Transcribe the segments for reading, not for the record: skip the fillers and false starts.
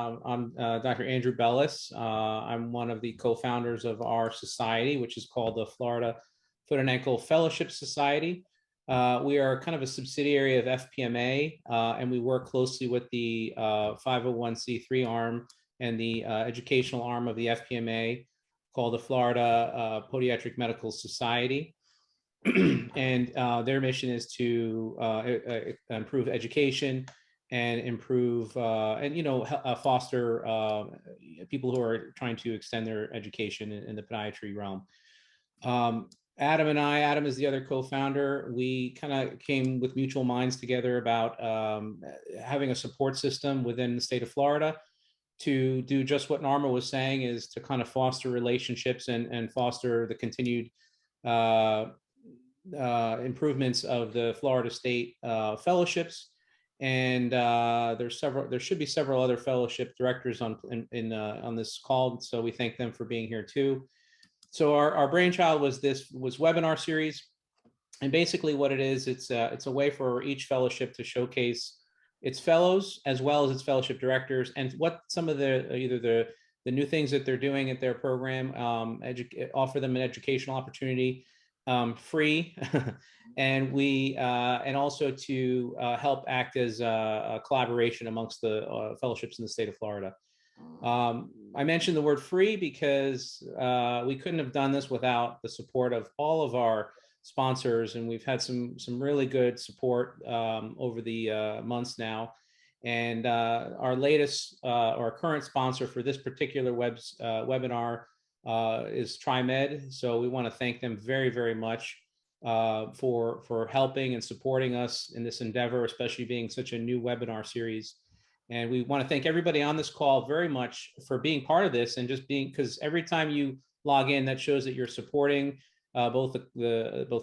I'm Dr. Andrew Bellis. I'm one of the co-founders of our society, which is called the Florida Foot and Ankle Fellowship Society. We are kind of a subsidiary of FPMA, and we work closely with the 501c3 arm and the educational arm of the FPMA called the Florida Podiatric Medical Society. And their mission is to improve education and improve foster people who are trying to extend their education in the podiatry realm. Adam is the other co-founder. We kind of came with mutual minds together about having a support system within the state of Florida to do just what Norma was saying, is to kind of foster relationships and foster the continued improvements of the Florida State fellowships. And there should be several other fellowship directors on this call, so we thank them for being here too. So our brainchild was webinar series, and basically what it is, it's a way for each fellowship to showcase its fellows as well as its fellowship directors, and what some of the new things that they're doing at their program, offer them an educational opportunity, free, and also to help act as a collaboration amongst the fellowships in the state of Florida. I mentioned the word free because we couldn't have done this without the support of all of our sponsors, and we've had some really good support over the months now. And our latest or current sponsor for this particular webinar is TriMed. So we want to thank them very, very much for helping and supporting us in this endeavor, especially being such a new webinar series. And we want to thank everybody on this call very much for being part of this, and just being, because every time you log in, that shows that you're supporting both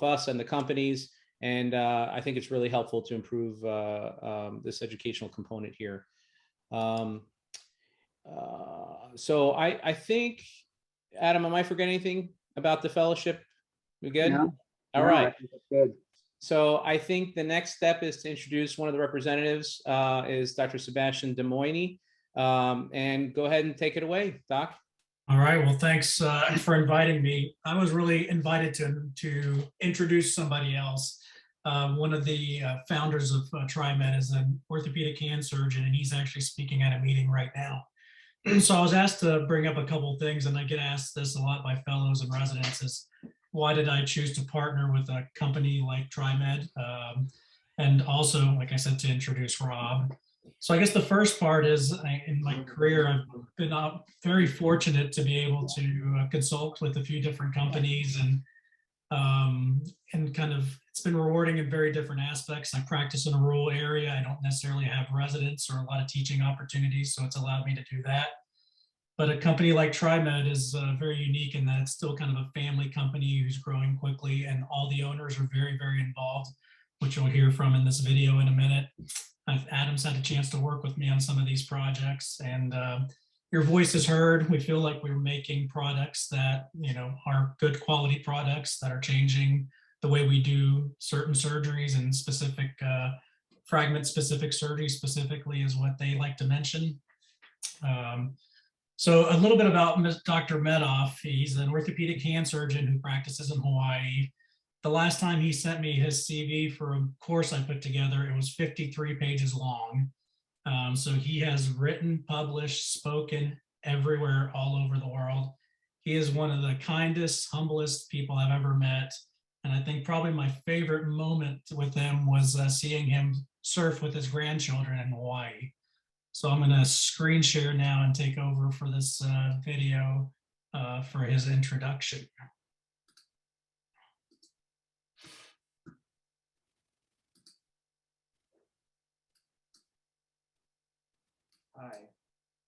us and the companies. And I think it's really helpful to improve this educational component here. So I think, Adam, am I forgetting anything about the fellowship? We good? No, all right. I think that's good. So I think the next step is to introduce one of the representatives, is Dr. Sebastian Des Moines. And go ahead and take it away, Doc. All right, well, thanks for inviting me. I was really invited to introduce somebody else. One of the founders of TriMed is an orthopedic hand surgeon, and he's actually speaking at a meeting right now. So I was asked to bring up a couple of things, and I get asked this a lot by fellows and residents, is why did I choose to partner with a company like TriMed? And also, like I said, to introduce Rob. So I guess the first part is, in my career, I've been very fortunate to be able to consult with a few different companies, and kind of, it's been rewarding in very different aspects. I practice in a rural area. I don't necessarily have residents or a lot of teaching opportunities, so it's allowed me to do that. But a company like TriMed is very unique in that it's still kind of a family company who's growing quickly, and all the owners are very, very involved, which you'll hear from in this video in a minute. Adam's had a chance to work with me on some of these projects, and your voice is heard. We feel like we're making products that, are good quality products that are changing the way we do certain surgeries, and specific fragment specific surgery specifically is what they like to mention. So a little bit about Dr. Medoff. He's an orthopedic hand surgeon who practices in Hawaii. The last time he sent me his CV for a course I put together, it was 53 pages long. So he has written, published, spoken everywhere, all over the world. He is one of the kindest, humblest people I've ever met. And I think probably my favorite moment with him was seeing him surf with his grandchildren in Hawaii. So I'm going to screen share now and take over for this video for his introduction. Hi,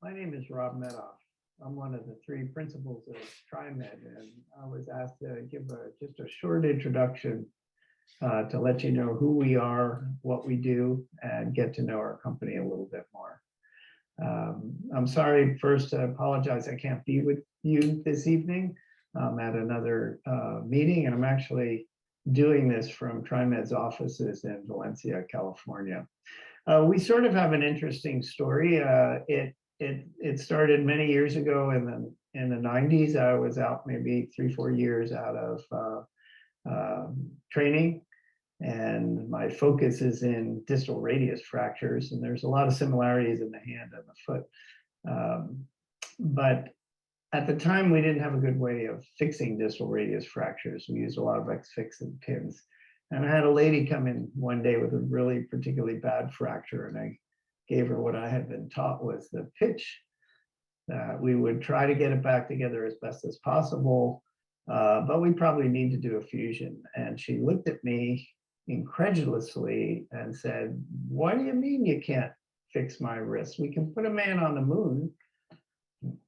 my name is Rob Medoff. I'm one of the three principals of TriMed, and I was asked to give just a short introduction to let you know who we are, what we do, and get to know our company a little bit more. I'm sorry, first, I apologize, I can't be with you this evening. I'm at another meeting, and I'm actually doing this from TriMed's offices in Valencia, California. We sort of have an interesting story. It it started many years ago in the 90s. I was out maybe 3-4 years out of training, and my focus is in distal radius fractures, and there's a lot of similarities in the hand and the foot. But at the time, we didn't have a good way of fixing distal radius fractures. We used a lot of X-fix and pins. And I had a lady come in one day with a really particularly bad fracture, and I gave her what I had been taught was the pitch, that we would try to get it back together as best as possible, but we probably need to do a fusion. And she looked at me incredulously and said, "What do you mean you can't fix my wrist? We can put a man on the moon.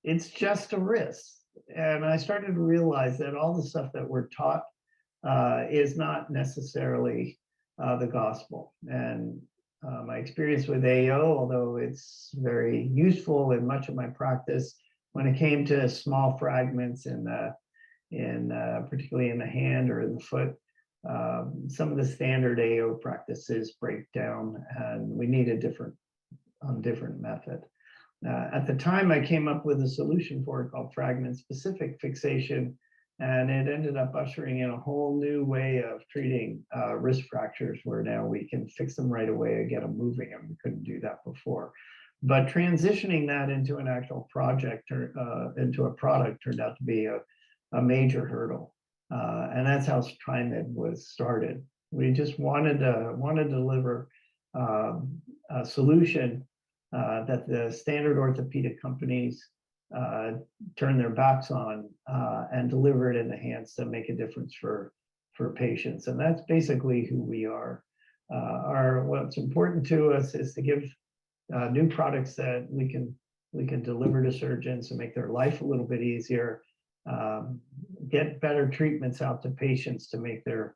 It's just a wrist." And I started to realize that all the stuff that we're taught is not necessarily the gospel. And my experience with AO, although it's very useful in much of my practice, when it came to small fragments particularly in the hand or in the foot, some of the standard AO practices break down, and we need a different method. At the time, I came up with a solution for it called fragment-specific fixation, and it ended up ushering in a whole new way of treating wrist fractures, where now we can fix them right away and get them moving, and we couldn't do that before. But transitioning that into an actual project or into a product turned out to be a major hurdle, and that's how TriMed was started. We just wanted to deliver a solution that the standard orthopedic companies turn their backs on and deliver it in the hands to make a difference for patients. And that's basically who we are. What's important to us is to give new products that we can deliver to surgeons and make their life a little bit easier, get better treatments out to patients to make their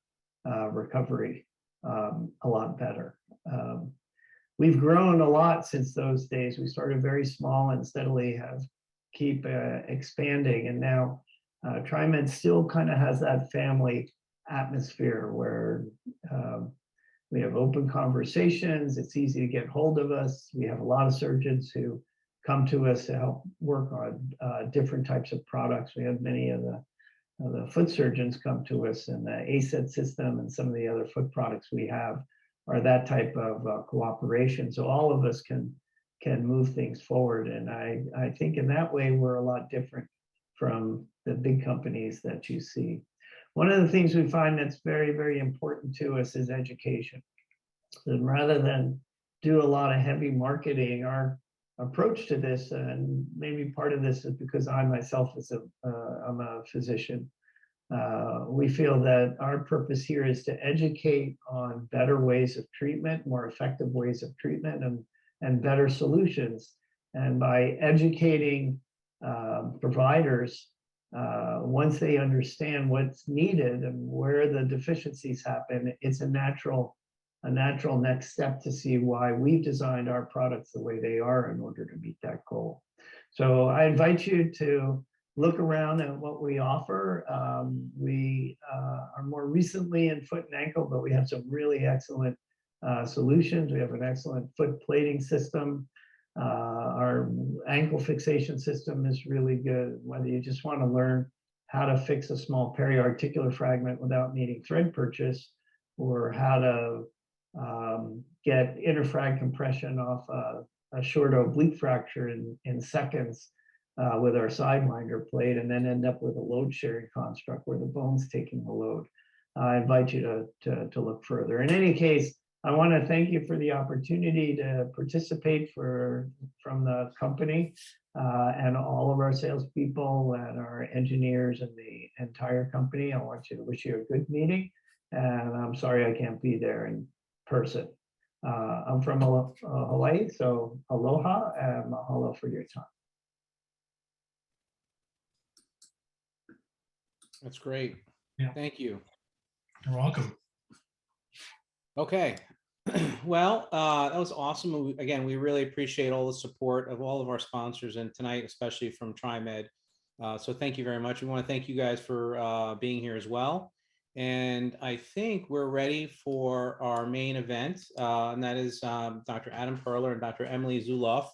recovery a lot better. We've grown a lot since those days. We started very small and steadily keep expanding. And now TriMed still kind of has that family atmosphere where we have open conversations. It's easy to get hold of us. We have a lot of surgeons who come to us to help work on different types of products. We have many of the foot surgeons come to us, and the ASET system and some of the other foot products we have are that type of cooperation. So all of us can move things forward. And I think in that way, we're a lot different from the big companies that you see. One of the things we find that's very, very important to us is education. And rather than do a lot of heavy marketing, our approach to this, and maybe part of this is because I myself I'm a physician, we feel that our purpose here is to educate on better ways of treatment, more effective ways of treatment, and better solutions. And by educating providers, once they understand what's needed and where the deficiencies happen, it's a natural next step to see why we've designed our products the way they are in order to meet that goal. So I invite you to look around at what we offer. We are more recently in foot and ankle, but we have some really excellent solutions. We have an excellent foot plating system. Our ankle fixation system is really good. Whether you just want to learn how to fix a small periarticular fragment without needing thread purchase, or how to get interfrag compression off a short oblique fracture in seconds with our sidewinder plate, and then end up with a load sharing construct where the bone's taking the load. I invite you to look further. In any case, I want to thank you for the opportunity to participate from the company and all of our salespeople and our engineers and the entire company. I want to wish you a good meeting, and I'm sorry I can't be there in person. I'm from Hawaii, so aloha and mahalo for your time. That's great. Yeah. Thank you. You're welcome. Okay. Well, that was awesome. Again, we really appreciate all the support of all of our sponsors, and tonight, especially from TriMed. So thank you very much. We want to thank you guys for being here as well. And I think we're ready for our main event, and that is Dr. Adam Perler and Dr. Emily Zulauf.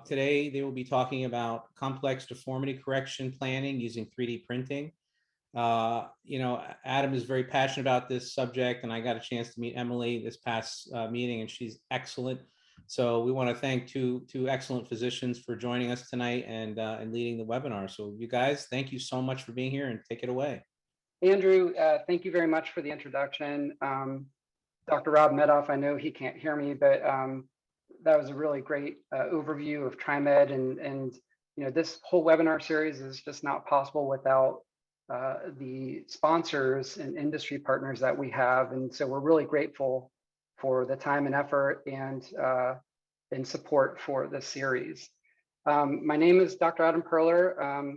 Today, they will be talking about complex deformity correction planning using 3D printing. Adam is very passionate about this subject, and I got a chance to meet Emily this past meeting, and she's excellent. So we want to thank two excellent physicians for joining us tonight and leading the webinar. So you guys, thank you so much for being here, and take it away. Andrew, thank you very much for the introduction. Dr. Rob Medoff, I know he can't hear me, but that was a really great overview of TriMed, and this whole webinar series is just not possible without the sponsors and industry partners that we have, and so we're really grateful for the time and effort and support for this series. My name is Dr. Adam Perler.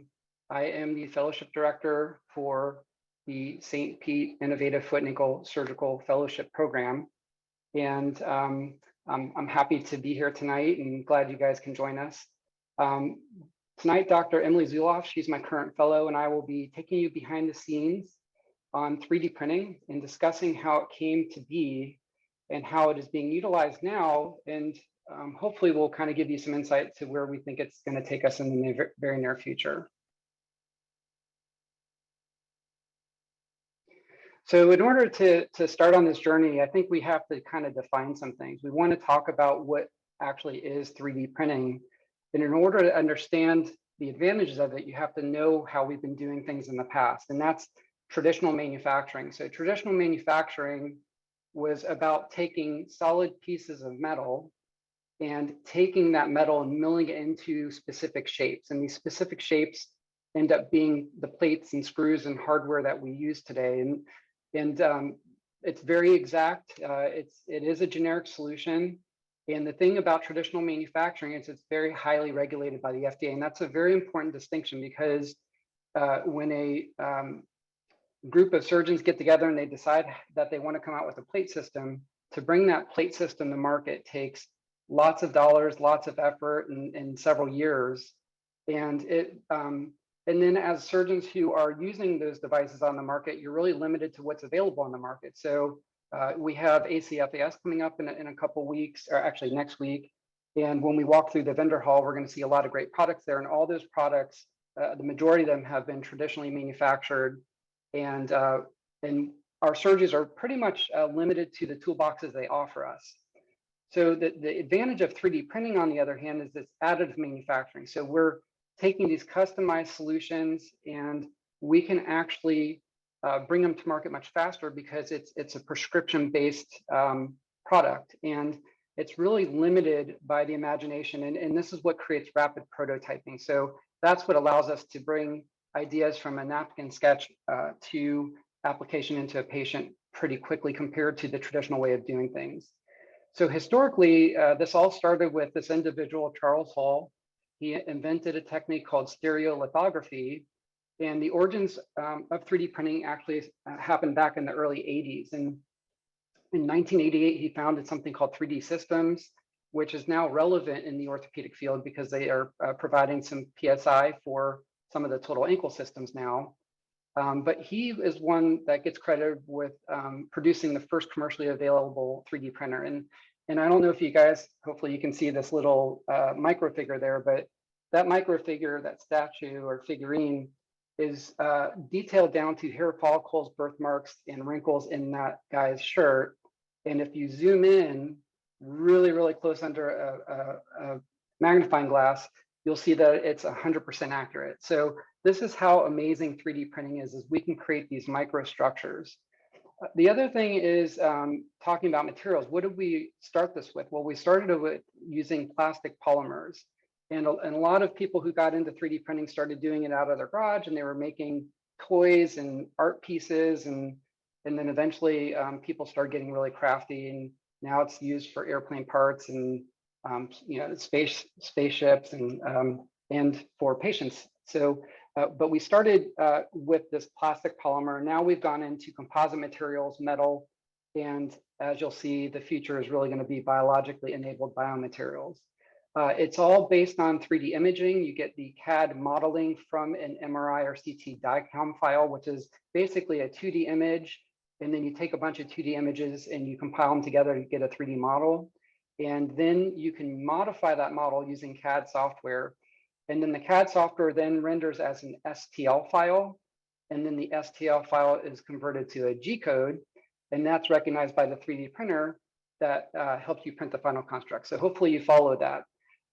I am the Fellowship Director for the St. Pete Innovative Foot and Ankle Surgical Fellowship Program. And I'm happy to be here tonight and glad you guys can join us. Tonight, Dr. Emily Zulauf, she's my current fellow, and I will be taking you behind the scenes on 3D printing and discussing how it came to be and how it is being utilized now. And hopefully we'll kind of give you some insight to where we think it's going to take us in the very near future. So in order to start on this journey, I think we have to kind of define some things. We want to talk about what actually is 3D printing. And in order to understand the advantages of it, you have to know how we've been doing things in the past. And that's traditional manufacturing. So traditional manufacturing was about taking solid pieces of metal and taking that metal and milling it into specific shapes. And these specific shapes end up being the plates and screws and hardware that we use today. And it's very exact. It is a generic solution. And the thing about traditional manufacturing is it's very highly regulated by the FDA. And that's a very important distinction because when a group of surgeons get together and they decide that they want to come out with a plate system, to bring that plate system to market takes lots of dollars, lots of effort, and several years. And then as surgeons who are using those devices on the market, you're really limited to what's available on the market. So we have ACFAS coming up in a couple weeks, or actually next week. And when we walk through the vendor hall, we're going to see a lot of great products there. And all those products, the majority of them have been traditionally manufactured. And our surgeons are pretty much limited to the toolboxes they offer us. So the advantage of 3D printing, on the other hand, is this additive manufacturing. So we're taking these customized solutions and we can actually bring them to market much faster because it's a prescription-based product, and it's really limited by the imagination. And this is what creates rapid prototyping. So that's what allows us to bring ideas from a napkin sketch to application into a patient pretty quickly compared to the traditional way of doing things. So historically, this all started with this individual, Charles Hall. He invented a technique called stereolithography, and the origins of 3D printing actually happened back in the early 80s. And in 1988, he founded something called 3D Systems, which is now relevant in the orthopedic field because they are providing some PSI for some of the total ankle systems now. But he is one that gets credited with producing the first commercially available 3D printer. And I don't know if you guys, hopefully you can see this little micro figure there, but that micro figure, that statue or figurine, is detailed down to hair follicles, birthmarks, and wrinkles in that guy's shirt. And if you zoom in really, really close under a magnifying glass, you'll see that it's 100% accurate. So this is how amazing 3D printing is we can create these microstructures. The other thing is talking about materials. What did we start this with? Well, we started with using plastic polymers. And a lot of people who got into 3D printing started doing it out of their garage, and they were making toys and art pieces. And then eventually people started getting really crafty, and now it's used for airplane parts and spaceships and for patients. So, but we started with this plastic polymer. Now we've gone into composite materials, metal, and as you'll see, the future is really going to be biologically enabled biomaterials. It's all based on 3D imaging. You get the CAD modeling from an MRI or CT DICOM file, which is basically a 2D image. And then you take a bunch of 2D images and you compile them together to get a 3D model. And then you can modify that model using CAD software. And then the CAD software then renders as an STL file. And then the STL file is converted to a G code. And that's recognized by the 3D printer that helps you print the final construct. So hopefully you follow that.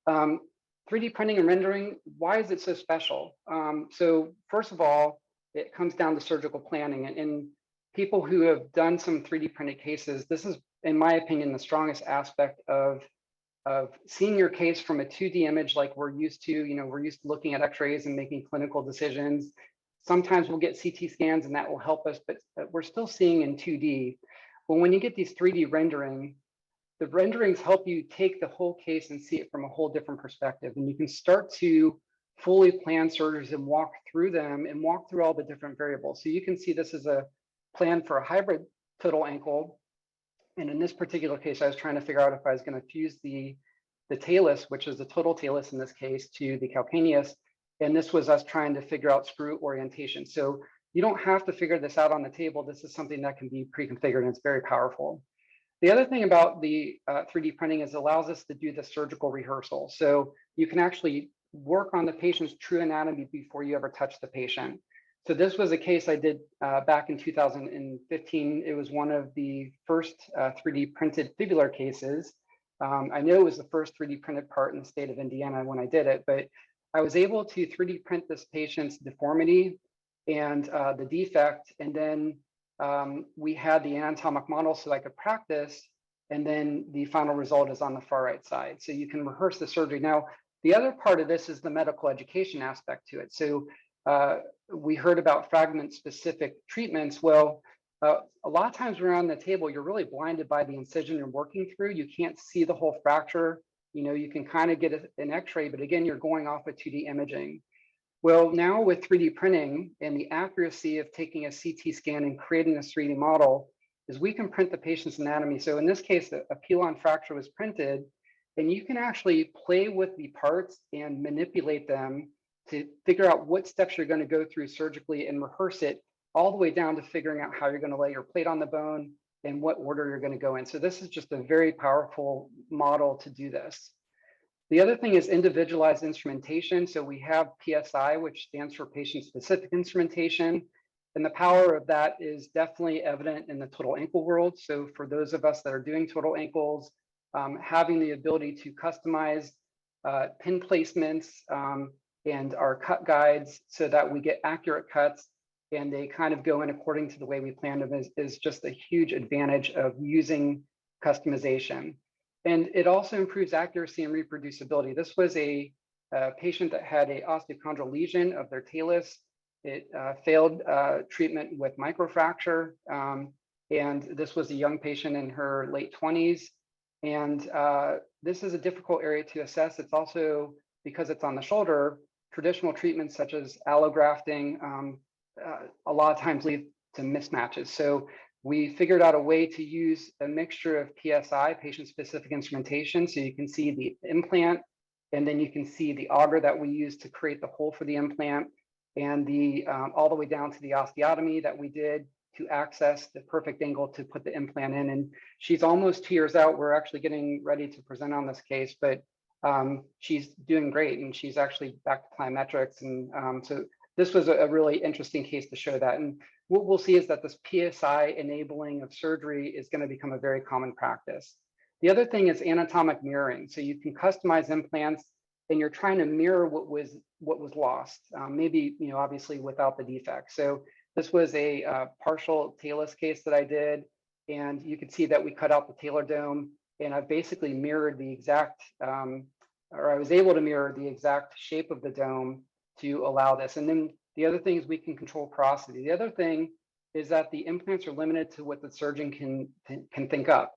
3D printing and rendering, why is it so special? So first of all, it comes down to surgical planning. And people who have done some 3D printed cases, this is, in my opinion, the strongest aspect of seeing your case from a 2D image like we're used to. You know, we're used to looking at x-rays and making clinical decisions. Sometimes we'll get CT scans and that will help us, but we're still seeing in 2D. But when you get these 3D rendering, the renderings help you take the whole case and see it from a whole different perspective. And you can start to fully plan surgeries and walk through them and walk through all the different variables. So you can see this is a plan for a hybrid total ankle. And in this particular case, I was trying to figure out if I was going to fuse the talus, which is the total talus in this case, to the calcaneus. And this was us trying to figure out screw orientation. So you don't have to figure this out on the table. This is something that can be pre-configured, and it's very powerful. The other thing about the 3D printing is it allows us to do the surgical rehearsal. So you can actually work on the patient's true anatomy before you ever touch the patient. So this was a case I did back in 2015. It was one of the first 3D printed fibular cases. I know it was the first 3D printed part in the state of Indiana when I did it, but I was able to 3D print this patient's deformity and the defect, and then we had the anatomic model so I could practice, and then the final result is on the far right side. So you can rehearse the surgery. Now, the other part of this is the medical education aspect to it. So we heard about fragment specific treatments. Well, a lot of times around the table, you're really blinded by the incision you're working through. You can't see the whole fracture. You know, you can kind of get an x-ray, but again, you're going off of 2D imaging. Well, now with 3D printing and the accuracy of taking a CT scan and creating a 3D model is we can print the patient's anatomy. So in this case, a pilon fracture was printed, and you can actually play with the parts and manipulate them to figure out what steps you're going to go through surgically and rehearse it all the way down to figuring out how you're going to lay your plate on the bone and what order you're going to go in. So this is just a very powerful model to do this. The other thing is individualized instrumentation. So we have PSI, which stands for patient-specific instrumentation. And the power of that is definitely evident in the total ankle world. So for those of us that are doing total ankles, having the ability to customize pin placements and our cut guides so that we get accurate cuts and they kind of go in according to the way we planned them is just a huge advantage of using customization. And it also improves accuracy and reproducibility. This was a patient that had an osteochondral lesion of their talus. It failed treatment with microfracture. And this was a young patient in her late 20s. And this is a difficult area to assess. It's also, because it's on the shoulder, traditional treatments such as allografting a lot of times lead to mismatches. So we figured out a way to use a mixture of PSI, patient-specific instrumentation, so you can see the implant, and then you can see the auger that we use to create the hole for the implant, and the all the way down to the osteotomy that we did to access the perfect angle to put the implant in. And she's almost 2 years out. We're actually getting ready to present on this case, but she's doing great, and she's actually back to plyometrics. And so this was a really interesting case to show that. And what we'll see is that this PSI enabling of surgery is going to become a very common practice. The other thing is anatomic mirroring. So you can customize implants, and you're trying to mirror what was lost, maybe, you know, obviously without the defect. So this was a partial talus case that I did, and you could see that we cut out the talar dome, and I basically mirrored the exact, or I was able to mirror the exact shape of the dome to allow this. And then the other thing is we can control porosity. The other thing is that the implants are limited to what the surgeon can think up.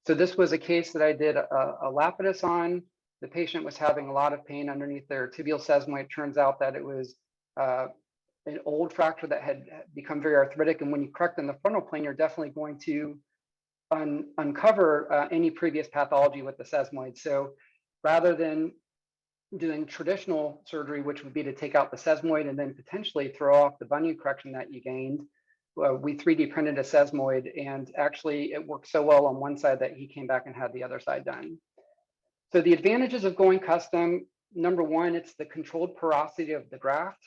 So this was a case that I did a lapidus on. The patient was having a lot of pain underneath their tibial sesamoid. Turns out that it was an old fracture that had become very arthritic. And when you correct in the frontal plane, you're definitely going to uncover any previous pathology with the sesamoid. So rather than doing traditional surgery, which would be to take out the sesamoid and then potentially throw off the bunion correction that you gained, we 3D printed a sesamoid, and actually it worked so well on one side that he came back and had the other side done. So the advantages of going custom, number one, it's the controlled porosity of the graft.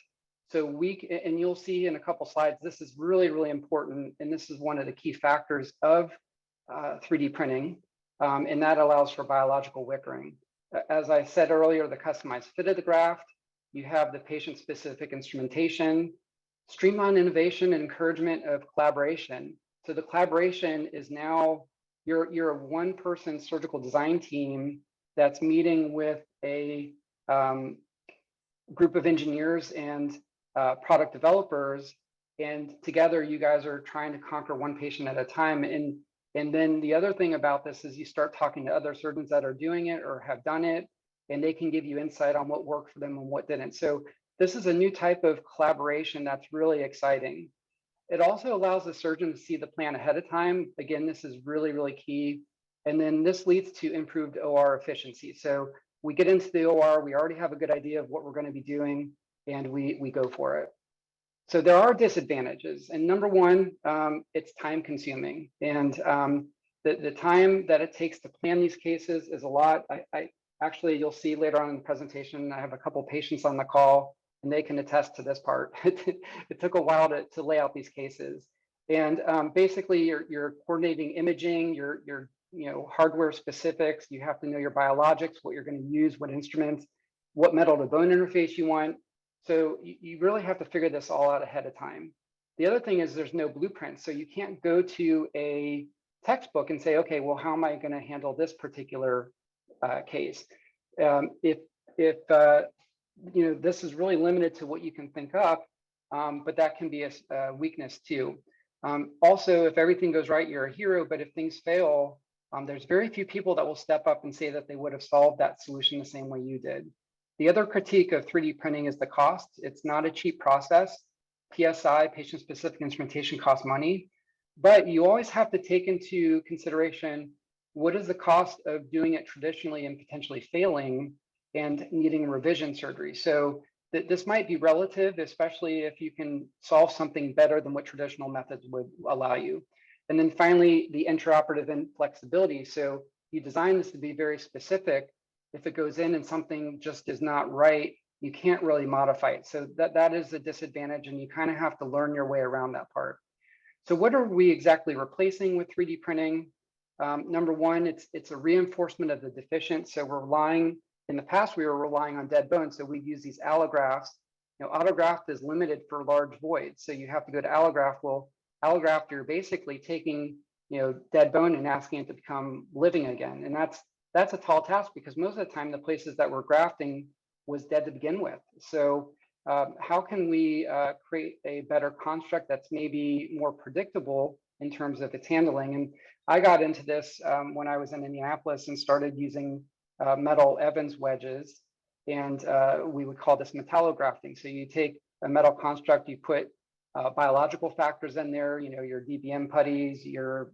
So and you'll see in a couple slides, this is really, really important. And this is one of the key factors of 3D printing. And that allows for biological wickering. As I said earlier, the customized fit of the graft, you have the patient-specific instrumentation, streamlined innovation and encouragement of collaboration. So the collaboration is now, you're a one-person surgical design team that's meeting with a group of engineers and product developers, and together you guys are trying to conquer one patient at a time. And then the other thing about this is you start talking to other surgeons that are doing it or have done it, and they can give you insight on what worked for them and what didn't. So this is a new type of collaboration that's really exciting. It also allows the surgeon to see the plan ahead of time. Again, this is really, really key. And then this leads to improved OR efficiency. So we get into the OR, we already have a good idea of what we're going to be doing, and we go for it. So there are disadvantages. And number one, it's time consuming. And the time that it takes to plan these cases is a lot. I actually, you'll see later on in the presentation, I have a couple patients on the call, and they can attest to this part. It took a while to lay out these cases. And basically, you're coordinating imaging, your hardware specifics. You have to know your biologics, what you're going to use, what instruments, what metal to bone interface you want. So you really have to figure this all out ahead of time. The other thing is there's no blueprint. So you can't go to a textbook and say, okay, well, how am I going to handle this particular case? If this is really limited to what you can think up, but that can be a weakness too. Also, if everything goes right, you're a hero, but if things fail, there's very few people that will step up and say that they would have solved that solution the same way you did. The other critique of 3D printing is the cost. It's not a cheap process. PSI, patient-specific instrumentation, costs money, but you always have to take into consideration what is the cost of doing it traditionally and potentially failing and needing revision surgery. So this might be relative, especially if you can solve something better than what traditional methods would allow you. And then finally, the intraoperative inflexibility. So you design this to be very specific. If it goes in and something just is not right, you can't really modify it. So that is a disadvantage, and you kind of have to learn your way around that part. So what are we exactly replacing with 3D printing? Number one, it's a reinforcement of the deficient. So we're relying, in the past, we were relying on dead bones. So we use these allografts. Autograft is limited for large voids. So you have to go to allograft. Well, allograft, you're basically taking dead bone and asking it to become living again. And that's a tall task, because most of the time the places that we're grafting was dead to begin with. So how can we create a better construct that's maybe more predictable in terms of its handling? And I got into this when I was in Indianapolis and started using metal Evans wedges, and we would call this metallografting. So you take a metal construct, you put biological factors in there, your DBM putties, your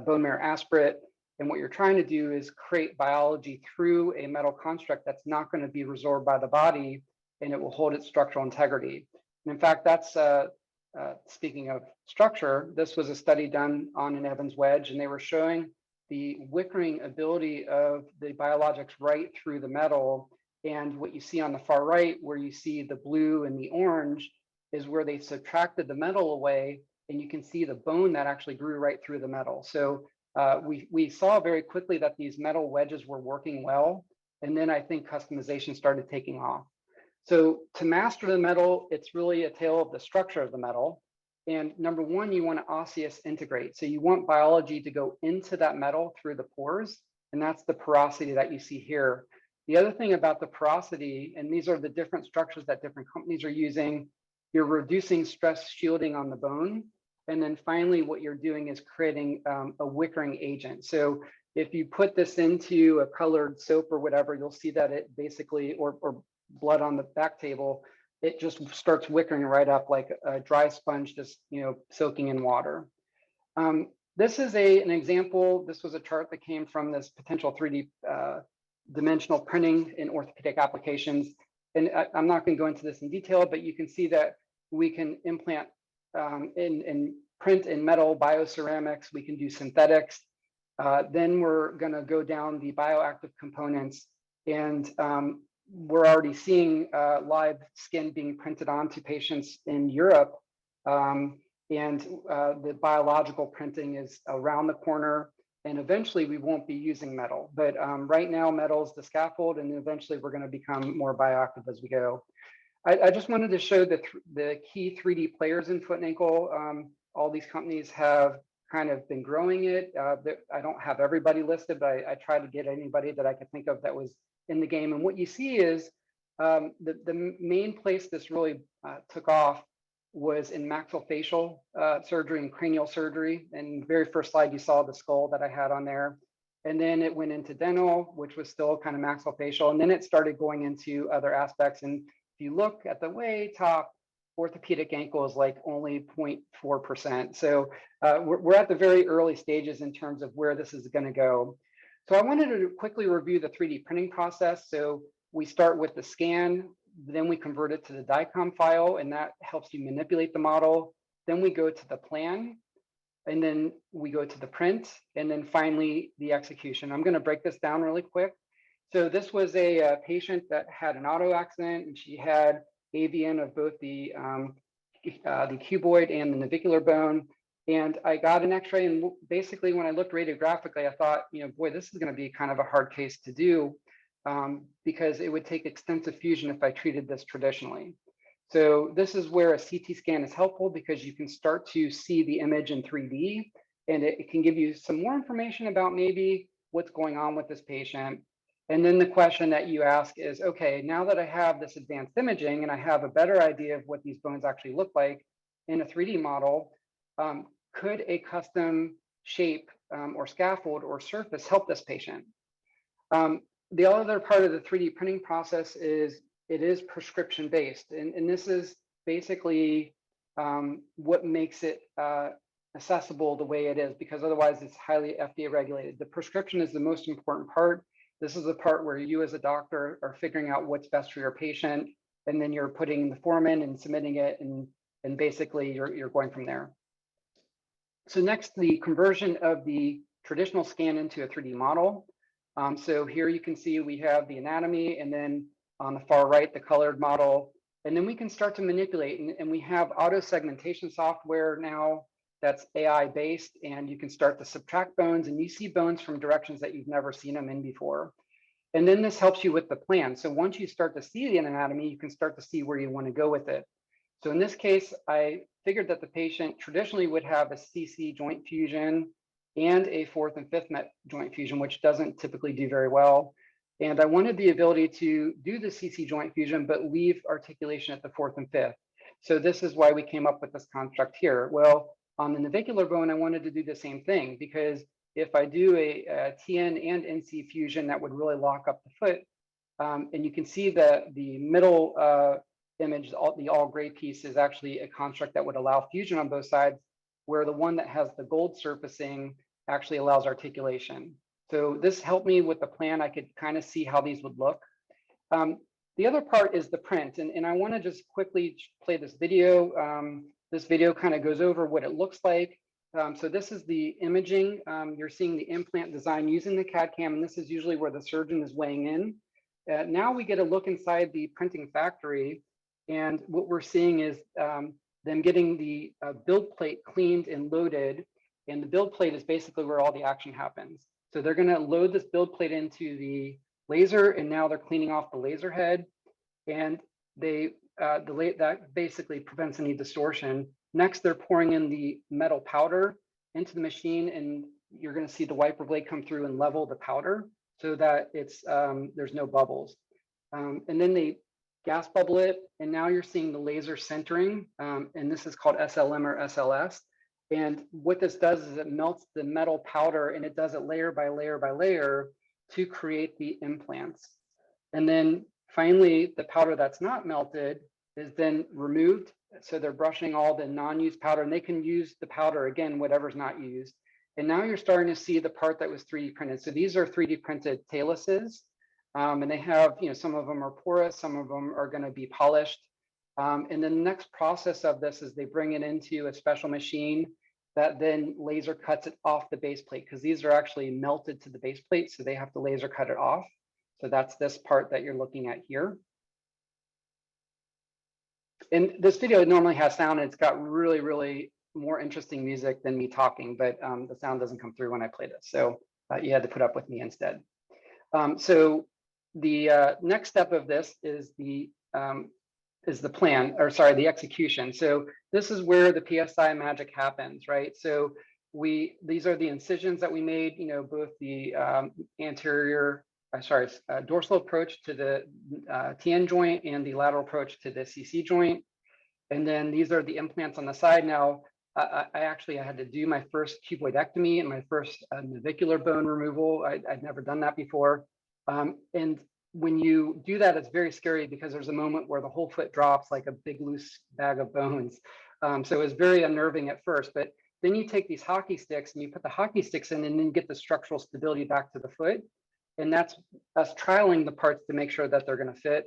bone marrow aspirate, and what you're trying to do is create biology through a metal construct that's not going to be resorbed by the body, and it will hold its structural integrity. And in fact, that's speaking of structure, this was a study done on an Evans wedge, and they were showing the wickering ability of the biologics right through the metal. And what you see on the far right, where you see the blue and the orange, is where they subtracted the metal away, and you can see the bone that actually grew right through the metal. So we saw very quickly that these metal wedges were working well. And then I think customization started taking off. So to master the metal, it's really a tale of the structure of the metal. And number one, you want to osseous integrate. So you want biology to go into that metal through the pores. And that's the porosity that you see here. The other thing about the porosity, and these are the different structures that different companies are using, you're reducing stress shielding on the bone. And then finally, what you're doing is creating a wickering agent. So if you put this into a colored soap or whatever, you'll see that it basically, or blood on the back table, it just starts wickering right up like a dry sponge, just soaking in water. This is an example. This was a chart that came from this potential 3D dimensional printing in orthopedic applications. And I'm not going to go into this in detail, but you can see that we can implant and print in metal bioceramics. We can do synthetics. Then we're going to go down the bioactive components And we're already seeing live skin being printed onto patients in Europe. And the biological printing is around the corner. And eventually we won't be using metal. But right now, metal is the scaffold, and eventually we're going to become more bioactive as we go. I just wanted to show the key 3D players in foot and ankle. All these companies have kind of been growing it. I don't have everybody listed, but I tried to get anybody that I could think of that was in the game. And what you see is the main place this really took off was in maxillofacial surgery and cranial surgery. And the very first slide, you saw the skull that I had on there. And then it went into dental, which was still kind of maxillofacial. And then it started going into other aspects. And if you look at the way top, orthopedic ankle is like only 0.4%. So we're at the very early stages in terms of where this is going to go. So I wanted to quickly review the 3D printing process. So we start with the scan, then we convert it to the DICOM file, and that helps you manipulate the model. Then we go to the plan, and then we go to the print, and then finally the execution. I'm going to break this down really quick. So this was a patient that had an auto accident, and she had AVN of both the cuboid and the navicular bone. And I got an x-ray, and basically when I looked radiographically, I thought, boy, this is going to be kind of a hard case to do because it would take extensive fusion if I treated this traditionally. So this is where a CT scan is helpful because you can start to see the image in 3D, and it can give you some more information about maybe what's going on with this patient. And then the question that you ask is, okay, now that I have this advanced imaging and I have a better idea of what these bones actually look like in a 3D model, could a custom shape or scaffold or surface help this patient? The other part of the 3D printing process is it is prescription based. And this is basically what makes it accessible the way it is, because otherwise it's highly FDA regulated. The prescription is the most important part. This is the part where you as a doctor are figuring out what's best for your patient, and then you're putting the form in and submitting it, and basically you're going from there. So next, the conversion of the traditional scan into a 3D model. So here you can see we have the anatomy, and then on the far right, the colored model. And then we can start to manipulate, and we have auto segmentation software now that's AI based, and you can start to subtract bones, and you see bones from directions that you've never seen them in before. And then this helps you with the plan. So once you start to see the anatomy, you can start to see where you want to go with it. So in this case, I figured that the patient traditionally would have a CC joint fusion and a fourth and fifth met joint fusion, which doesn't typically do very well. And I wanted the ability to do the CC joint fusion, but leave articulation at the fourth and fifth. So this is why we came up with this construct here. Well, on the navicular bone, I wanted to do the same thing, because if I do a TN and NC fusion, that would really lock up the foot. And you can see that the middle image, the all gray piece, is actually a construct that would allow fusion on both sides, where the one that has the gold surfacing actually allows articulation. So this helped me with the plan. I could kind of see how these would look. The other part is the print, and I want to just quickly play this video. This video kind of goes over what it looks like. So this is the imaging. You're seeing the implant design using the CAD CAM, and this is usually where the surgeon is weighing in. Now we get a look inside the printing factory, and what we're seeing is them getting the build plate cleaned and loaded, and the build plate is basically where all the action happens. So they're going to load this build plate into the laser, and now they're cleaning off the laser head, and that basically prevents any distortion. Next, they're pouring in the metal powder into the machine, and you're going to see the wiper blade come through and level the powder so that it's there's no bubbles. And then they gas bubble it, and now you're seeing the laser centering, and this is called SLM or SLS. And what this does is it melts the metal powder, and it does it layer by layer by layer to create the implants. And then finally, the powder that's not melted is then removed. So they're brushing all the non-used powder, and they can use the powder again, whatever's not used. And now you're starting to see the part that was 3D printed. So these are 3D printed taluses, and they have, some of them are porous, some of them are going to be polished. And then the next process of this is they bring it into a special machine that then laser cuts it off the base plate, because these are actually melted to the base plate, so they have to laser cut it off. So that's this part that you're looking at here. And this video normally has sound, and it's got really, really more interesting music than me talking, but the sound doesn't come through when I play this. So you had to put up with me instead. So the next step of this is the plan, or sorry, the execution. So this is where the PSI magic happens, right? So these are the incisions that we made, you know, both the dorsal approach to the TN joint and the lateral approach to the CC joint. And then these are the implants on the side. Now, I had to do my first cuboidectomy and my first navicular bone removal. I'd never done that before. And when you do that, it's very scary because there's a moment where the whole foot drops like a big loose bag of bones. So it was very unnerving at first, but then you take these hockey sticks and you put the hockey sticks in and then get the structural stability back to the foot. And that's us trialing the parts to make sure that they're going to fit.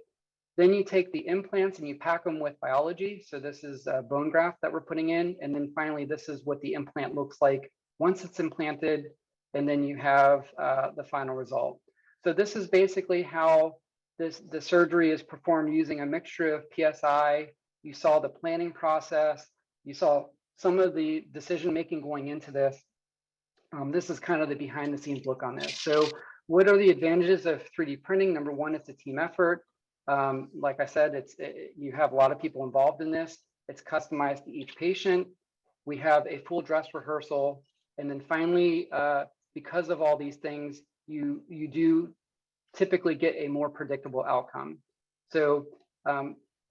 Then you take the implants and you pack them with biology. So this is a bone graft that we're putting in. And then finally, this is what the implant looks like once it's implanted. And then you have the final result. So this is basically how the surgery is performed using a mixture of PSI. You saw the planning process. You saw some of the decision-making going into this. This is kind of the behind the scenes look on this. So what are the advantages of 3D printing? Number one, it's a team effort. Like I said, you have a lot of people involved in this. It's customized to each patient. We have a full dress rehearsal. And then finally, because of all these things, you do typically get a more predictable outcome. So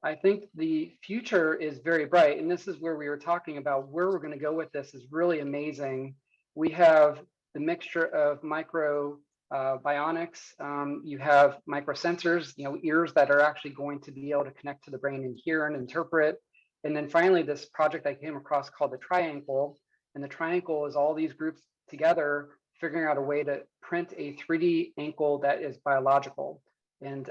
I think the future is very bright. And this is where we were talking about where we're going to go with this is really amazing. We have the mixture of micro bionics. You have microsensors, you know, ears that are actually going to be able to connect to the brain and hear and interpret. And then finally, this project I came across called the Triangle. And the Triangle is all these groups together figuring out a way to print a 3D ankle that is biological. And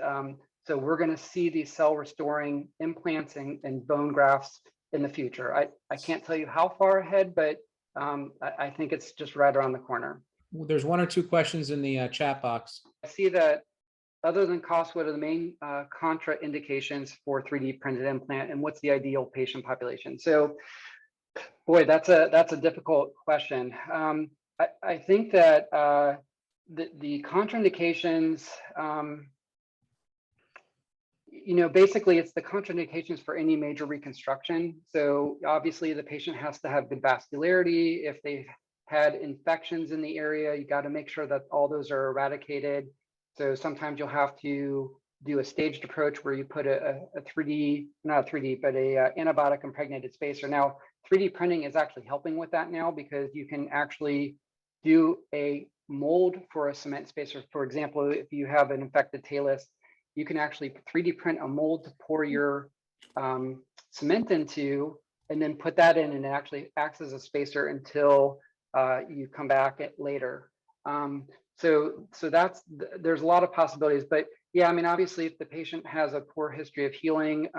so we're going to see these cell restoring implants and bone grafts in the future. I can't tell you how far ahead, but I think it's just right around the corner. There's one or two questions in the chat box. I see that other than cost, what are the main contraindications for 3D printed implant, and what's the ideal patient population? So, boy, that's a difficult question. I think that the contraindications, you know, basically it's the contraindications for any major reconstruction. So obviously the patient has to have good vascularity. If they've had infections in the area, you got to make sure that all those are eradicated. So sometimes you'll have to do a staged approach where you put a 3D, not a 3D, but a antibiotic impregnated spacer. Now, 3D printing is actually helping with that now because you can actually do a mold for a cement spacer. For example, if you have an infected talus, you can actually 3D print a mold to pour your cement into, and then put that in, and it actually acts as a spacer until you come back later. So there's a lot of possibilities, but yeah, I mean, obviously, if the patient has a poor history of healing,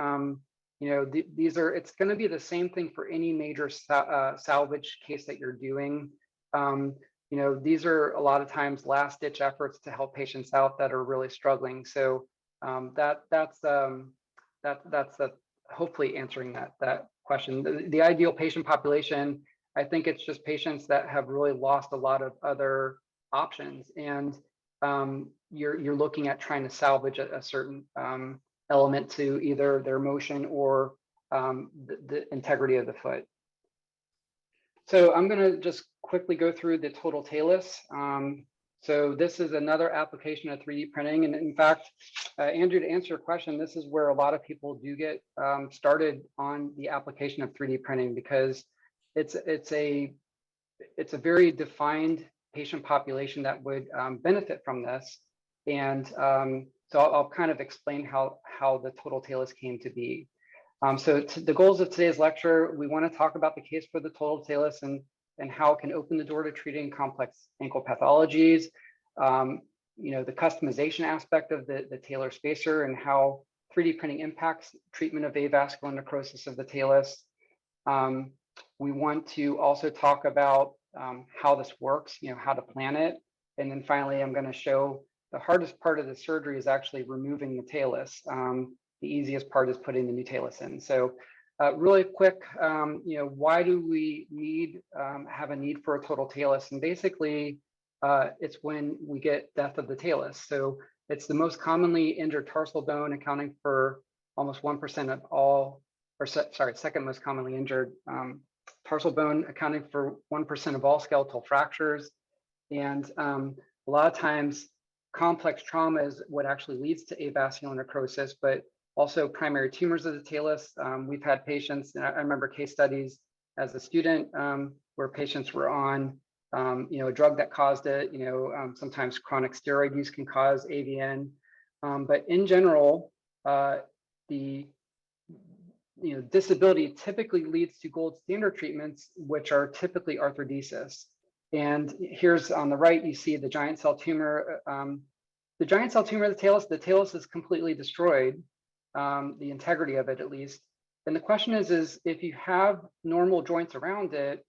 you know, it's going to be the same thing for any major salvage case that you're doing. You know, these are a lot of times last ditch efforts to help patients out that are really struggling. So that's hopefully answering that question. The ideal patient population, I think it's just patients that have really lost a lot of other options, and you're looking at trying to salvage a certain element to either their motion or the integrity of the foot. So I'm going to just quickly go through the total talus. So this is another application of 3D printing. And in fact, Andrew, to answer your question, this is where a lot of people do get started on the application of 3D printing, because it's a very defined patient population that would benefit from this. And so I'll kind of explain how the total talus came to be. So the goals of today's lecture, we want to talk about the case for the total talus and how it can open the door to treating complex ankle pathologies. You know, the customization aspect of the talar spacer and how 3D printing impacts treatment of avascular necrosis of the talus. We want to also talk about how this works, you know, how to plan it. And then finally, I'm going to show the hardest part of the surgery is actually removing the talus. The easiest part is putting the new talus in. So really quick, why do we have a need for a total talus? And basically, it's when we get death of the talus. So it's the most commonly injured tarsal bone, accounting for almost 1% of all, second most commonly injured tarsal bone, accounting for 1% of all skeletal fractures. And a lot of times, complex trauma is what actually leads to avascular necrosis, but also primary tumors of the talus. We've had patients, and I remember case studies as a student where patients were on a drug that caused it. Sometimes chronic steroid use can cause AVN, but in general, the disability typically leads to gold standard treatments, which are typically arthrodesis. And here's on the right, you see the giant cell tumor. The giant cell tumor of the talus is completely destroyed, the integrity of it at least. And the question is if you have normal joints around it,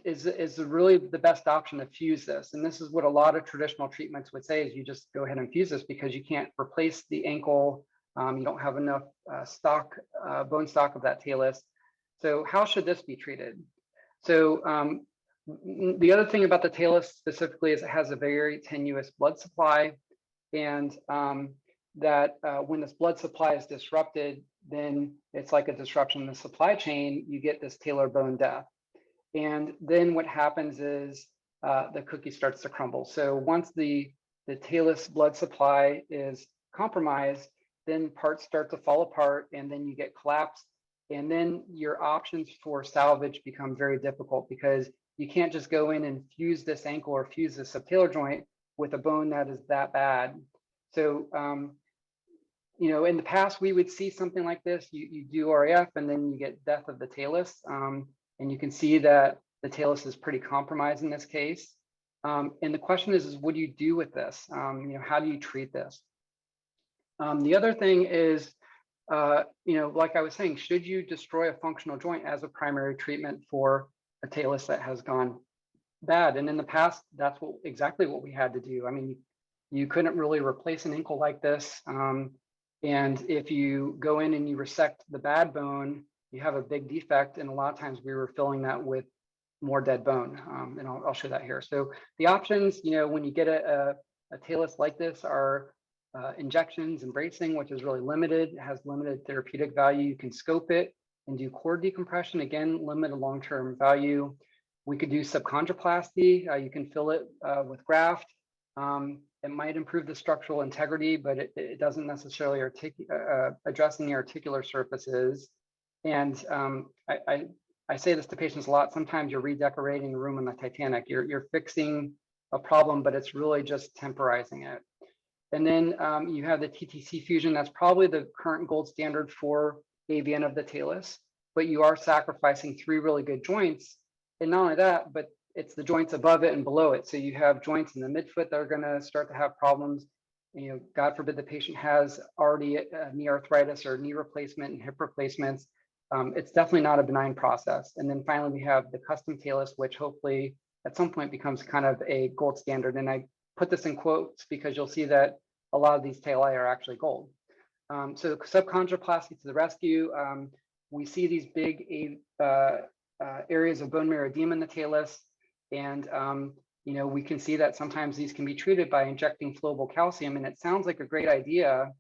is really the best option to fuse this? And this is what a lot of traditional treatments would say, is you just go ahead and fuse this because you can't replace the ankle. You don't have enough bone stock of that talus. So how should this be treated? So the other thing about the talus specifically is it has a very tenuous blood supply, and that when this blood supply is disrupted, then it's like a disruption in the supply chain. You get this talar bone death. And then what happens is the cookie starts to crumble. So once the talus blood supply is compromised, then parts start to fall apart, and then you get collapsed. And then your options for salvage become very difficult, because you can't just go in and fuse this ankle or fuse this subtalar joint with a bone that is that bad. So, in the past, we would see something like this. You do RAF, and then you get death of the talus. And you can see that the talus is pretty compromised in this case. And the question is what do you do with this? How do you treat this? The other thing is, like I was saying, should you destroy a functional joint as a primary treatment for a talus that has gone bad? And in the past, that's exactly what we had to do. I mean, you couldn't really replace an ankle like this. And if you go in and you resect the bad bone, you have a big defect. And a lot of times we were filling that with more dead bone. And I'll show that here. So the options, when you get a talus like this, are injections and bracing, which is really limited. It has limited therapeutic value. You can scope it and do cord decompression, again, limited long-term value. We could do subchondroplasty. You can fill it with graft. It might improve the structural integrity, but it doesn't necessarily addressing the articular surfaces. And I say this to patients a lot. Sometimes you're redecorating a room in the Titanic. You're fixing a problem, but it's really just temporizing it. And then you have the TTC fusion. That's probably the current gold standard for AVN of the talus, but you are sacrificing 3 really good joints. And not only that, but it's the joints above it and below it. So you have joints in the midfoot that are going to start to have problems. God forbid the patient has already knee arthritis or knee replacement and hip replacements. It's definitely not a benign process. And then finally, we have the custom talus, which hopefully at some point becomes kind of a gold standard. And I put this in quotes because you'll see that a lot of these tali are actually gold. So subchondroplasty to the rescue. We see these big areas of bone marrow edema in the talus. And we can see that sometimes these can be treated by injecting flowable calcium. And it sounds like a great idea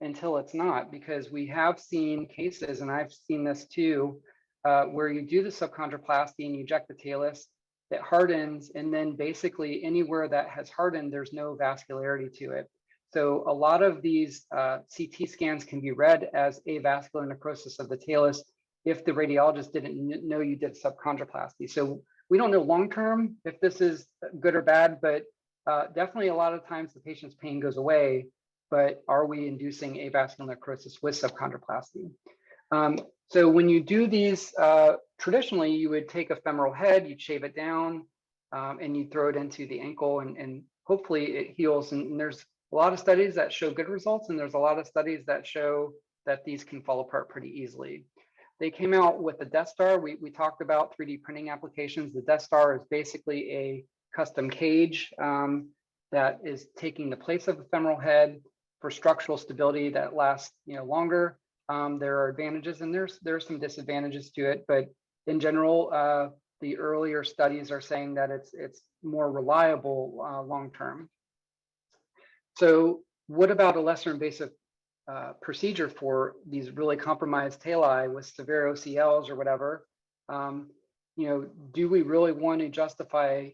until it's not, because we have seen cases, and I've seen this too, where you do the subchondroplasty and you inject the talus, it hardens, and then basically anywhere that has hardened, there's no vascularity to it. So a lot of these CT scans can be read as avascular necrosis of the talus if the radiologist didn't know you did subchondroplasty. So we don't know long-term if this is good or bad, but definitely a lot of times the patient's pain goes away, but are we inducing avascular necrosis with subchondroplasty? So when you do these, traditionally, you would take a femoral head, you'd shave it down, and you throw it into the ankle, and hopefully it heals. And there's a lot of studies that show good results, and there's a lot of studies that show that these can fall apart pretty easily. They came out with the Death Star. We talked about 3D printing applications. The Death Star is basically a custom cage that is taking the place of the femoral head for structural stability that lasts, longer. There are advantages and there's some disadvantages to it, but in general, the earlier studies are saying that it's more reliable long term. So what about a lesser invasive procedure for these really compromised tali with severe OCLs or whatever? Do we really want to justify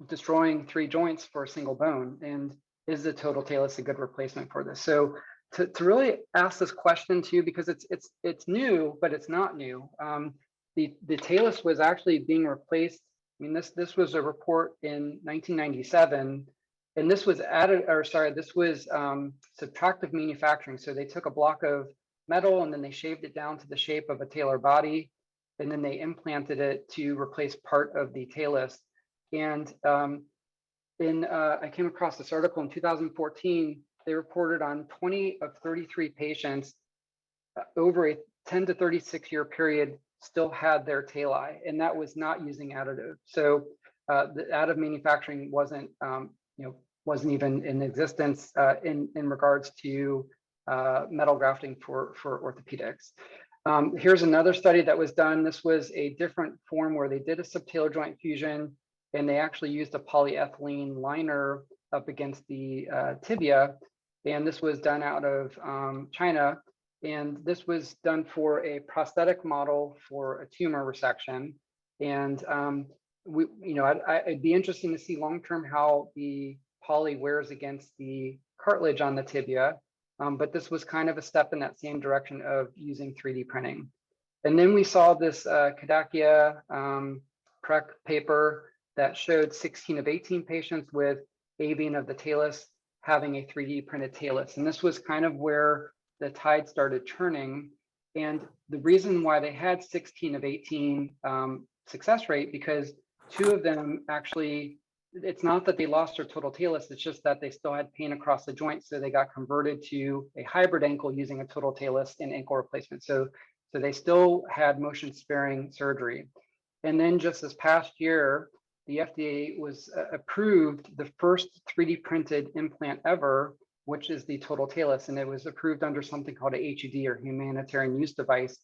destroying 3 joints for a single bone? And is the total talus a good replacement for this? So to really ask this question too, because it's new, but it's not new. The talus was actually being replaced. I mean, this was a report in 1997, and this was subtractive manufacturing. So they took a block of metal and then they shaved it down to the shape of a talar body, and then they implanted it to replace part of the talus. And I came across this article in 2014. They reported on 20 of 33 patients over a 10 to 36 year period still had their tali, and that was not using additive. So the additive manufacturing wasn't even in existence in regards to metal grafting for orthopedics. Here's another study that was done. This was a different form where they did a subtalar joint fusion, and they actually used a polyethylene liner up against the tibia. And this was done out of China. And this was done for a prosthetic model for a tumor resection. And it'd be interesting to see long-term how the poly wears against the cartilage on the tibia. But this was kind of a step in that same direction of using 3D printing. And then we saw this Kadakia Prek paper that showed 16 of 18 patients with avian of the talus having a 3D printed talus. And this was kind of where the tide started turning. And the reason why they had 16 of 18 success rate, because 2 of them actually, it's not that they lost their total talus, it's just that they still had pain across the joint. So they got converted to a hybrid ankle using a total talus and ankle replacement. So they still had motion sparing surgery. And then just this past year, the FDA was approved the first 3D printed implant ever, which is the total talus. And it was approved under something called a HUD or humanitarian use device.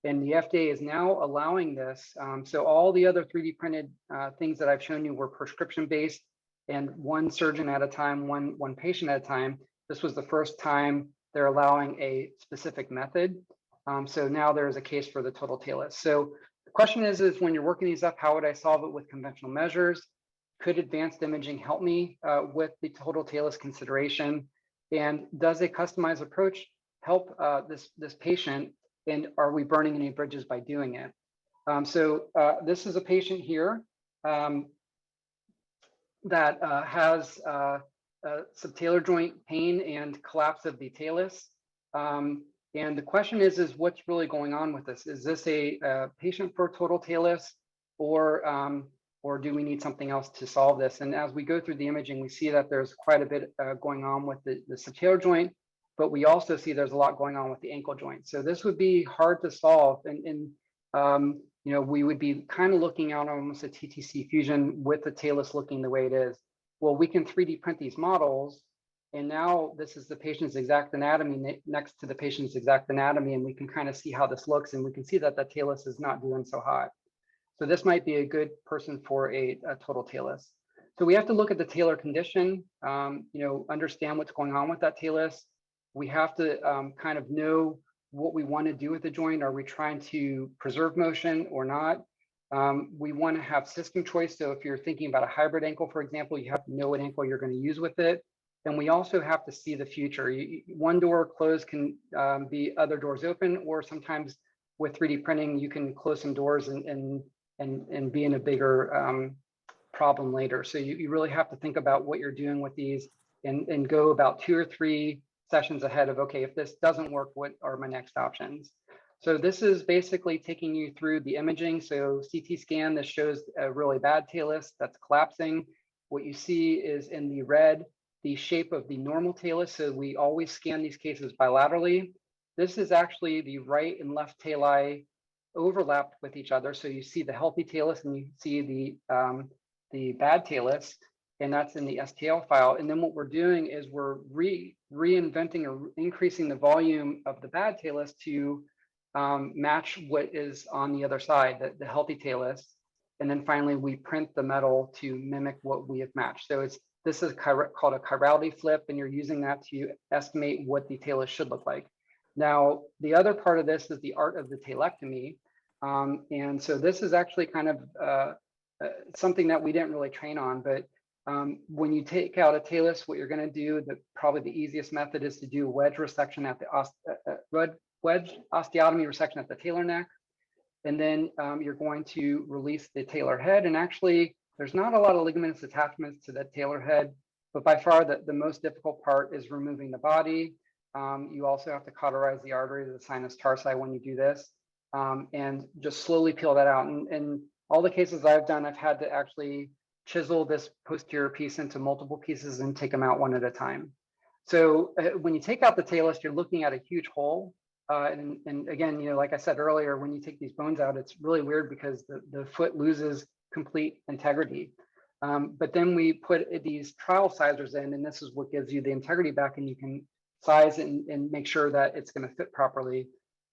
And the FDA is now allowing this. So all the other 3D printed things that I've shown you were prescription based and 1 surgeon at a time, one patient at a time. This was the first time they're allowing a specific method. So now there's a case for the total talus. So the question is when you're working these up, how would I solve it with conventional measures? Could advanced imaging help me with the total talus consideration? And does a customized approach help this patient? And are we burning any bridges by doing it? So this is a patient here that has subtalar joint pain and collapse of the talus. And the question is what's really going on with this? Is this a patient for total talus, or do we need something else to solve this? And as we go through the imaging, we see that there's quite a bit going on with the subtalar joint, but we also see there's a lot going on with the ankle joint. So this would be hard to solve. And we would be kind of looking out on almost a TTC fusion with the talus looking the way it is. Well, we can 3D print these models. And now this is the patient's exact anatomy next to the patient's exact anatomy. And we can kind of see how this looks. And we can see that the talus is not doing so hot. So this might be a good person for a total talus. So we have to look at the talar condition, understand what's going on with that talus. We have to kind of know what we want to do with the joint. Are we trying to preserve motion or not? We want to have system choice. So if you're thinking about a hybrid ankle, for example, you have to know what ankle you're going to use with it. And we also have to see the future. One door closed can be other doors open, or sometimes with 3D printing, you can close some doors and be in a bigger problem later. So you really have to think about what you're doing with these and go about 2 or 3 sessions ahead of, okay, if this doesn't work, what are my next options? So this is basically taking you through the imaging. So CT scan, this shows a really bad talus that's collapsing. What you see is in the red, the shape of the normal talus. So we always scan these cases bilaterally. This is actually the right and left tali overlapped with each other. So you see the healthy talus and you see the bad talus. and that's in the STL file. And then what we're doing is we're reinventing or increasing the volume of the bad talus to match what is on the other side, the healthy talus. And then finally, we print the metal to mimic what we have matched. So this is called a chirality flip, and you're using that to estimate what the talus should look like. Now, the other part of this is the art of the talectomy. And so this is actually kind of something that we didn't really train on, but when you take out a talus, what you're going to do, probably the easiest method is to do wedge resection at the wedge osteotomy resection at the talar neck. And then you're going to release the talar head. And actually, there's not a lot of ligamentous attachments to the talar head, but by far the most difficult part is removing the body. You also have to cauterize the artery to the sinus tarsi when you do this, and just slowly peel that out. And all the cases I've done, I've had to actually chisel this posterior piece into multiple pieces and take them out one at a time. So when you take out the talus, you're looking at a huge hole. And again, like I said earlier, when you take these bones out, it's really weird because the foot loses complete integrity. But then we put these trial sizers in, and this is what gives you the integrity back, and you can size and make sure that it's going to fit properly.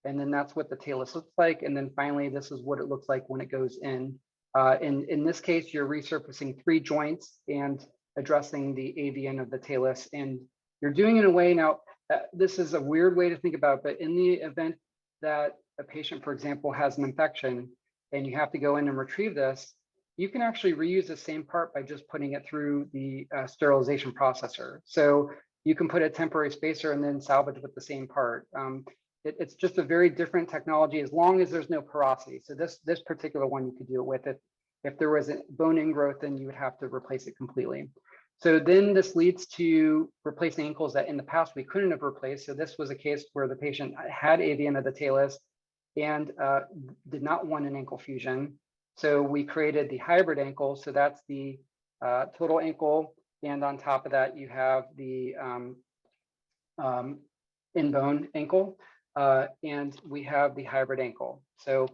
And then that's what the talus looks like. And then finally, this is what it looks like when it goes in. In this case, you're resurfacing 3 joints and addressing the AVN of the talus. And you're doing it in a way, now, this is a weird way to think about it, but in the event that a patient, for example, has an infection and you have to go in and retrieve this, you can actually reuse the same part by just putting it through the sterilization processor. So you can put a temporary spacer and then salvage with the same part. It's just a very different technology as long as there's no porosity. So this particular one you could do it with. If there was a bone ingrowth, then you would have to replace it completely. So then this leads to replacing ankles that in the past we couldn't have replaced. So this was a case where the patient had AVN of the talus and did not want an ankle fusion. So we created the hybrid ankle. So that's the total ankle. And on top of that, you have the in-bone ankle. And we have the hybrid ankle. So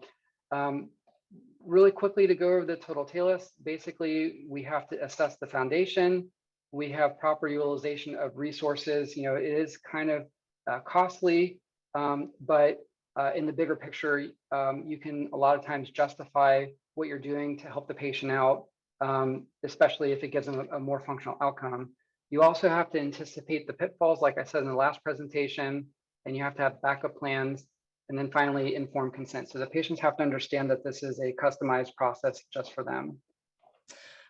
really quickly to go over the total talus, basically we have to assess the foundation. We have proper utilization of resources. It is kind of costly, but in the bigger picture, you can a lot of times justify what you're doing to help the patient out, especially if it gives them a more functional outcome. You also have to anticipate the pitfalls, like I said in the last presentation, and you have to have backup plans, and then finally informed consent. So the patients have to understand that this is a customized process just for them.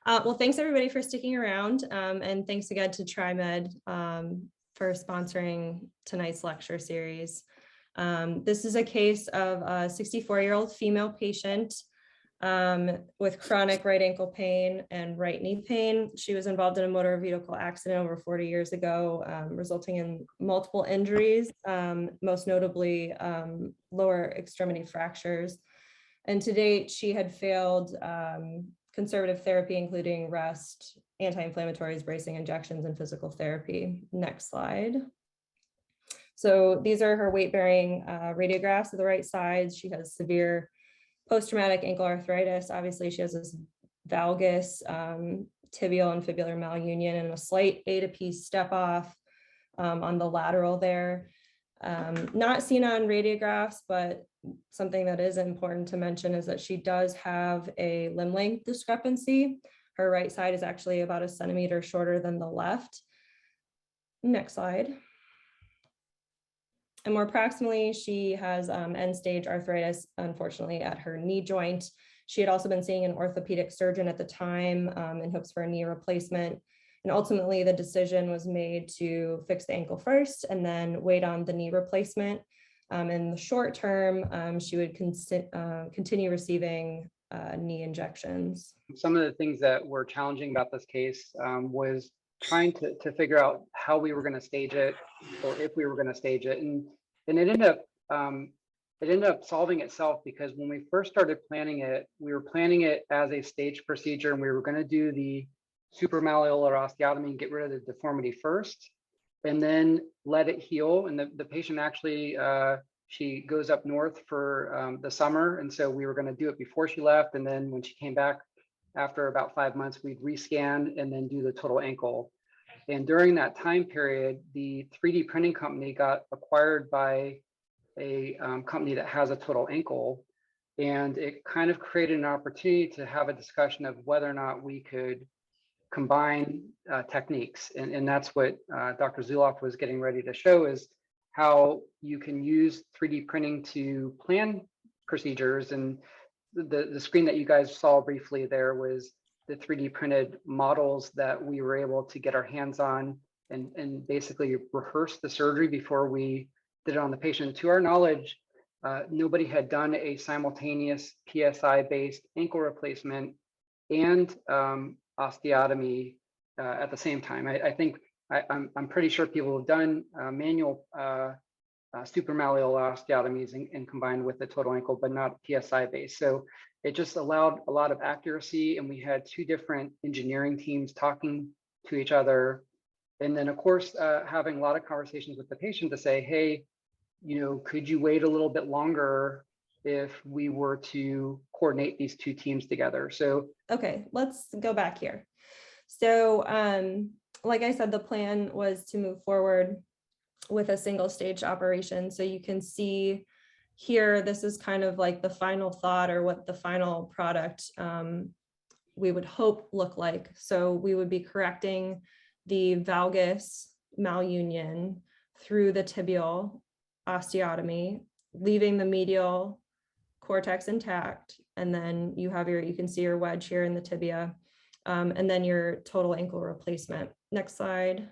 Well, thanks everybody for sticking around, and thanks again to TriMed for sponsoring tonight's lecture series. This is a case of a 64-year-old female patient with chronic right ankle pain and right knee pain. She was involved in a motor vehicle accident over 40 years ago, resulting in multiple injuries, most notably lower extremity fractures. And to date, she had failed conservative therapy, including rest, anti-inflammatories, bracing injections, and physical therapy. Next slide. So these are her weight-bearing radiographs of the right side. She has severe post-traumatic ankle arthritis. Obviously, she has this valgus, tibial and fibular malunion, and a slight A to P step off on the lateral there. Not seen on radiographs, but something that is important to mention is that she does have a limb length discrepancy. Her right side is actually about 1 centimeter shorter than the left. Next slide. And more proximally, she has end-stage arthritis, unfortunately, at her knee joint. She had also been seeing an orthopedic surgeon at the time in hopes for a knee replacement. And ultimately, the decision was made to fix the ankle first and then wait on the knee replacement. In the short term, she would continue receiving knee injections. Some of the things that were challenging about this case was trying to figure out how we were going to stage it, or if we were going to stage it, and it ended up solving itself, because when we first started planning it, we were planning it as a staged procedure, and we were going to do the supramalleolar osteotomy and get rid of the deformity first, and then let it heal. And the patient actually, she goes up north for the summer, and so we were going to do it before she left, and then when she came back, after about 5 months, we'd rescan and then do the total ankle. And during that time period, the 3D printing company got acquired by a company that has a total ankle. And it kind of created an opportunity to have a discussion of whether or not we could combine techniques. And that's what Dr. Zulauf was getting ready to show, is how you can use 3D printing to plan procedures. And the screen that you guys saw briefly there was the 3D printed models that we were able to get our hands on and basically rehearse the surgery before we did it on the patient. To our knowledge, nobody had done a simultaneous PSI-based ankle replacement and osteotomy at the same time. I think I'm pretty sure people have done manual supramalleolar osteotomies and combined with the total ankle, but not PSI-based. So it just allowed a lot of accuracy, and we had 2 different engineering teams talking to each other. And then, of course, having a lot of conversations with the patient to say, hey, you know, could you wait a little bit longer if we were to coordinate these 2 teams together? So, okay, let's go back here. So, like I said, the plan was to move forward with a single stage operation. So you can see here, this is kind of like the final thought, or what the final product we would hope look like. So we would be correcting the valgus malunion through the tibial osteotomy, leaving the medial cortex intact. And then you have you can see your wedge here in the tibia, and then your total ankle replacement. Next slide.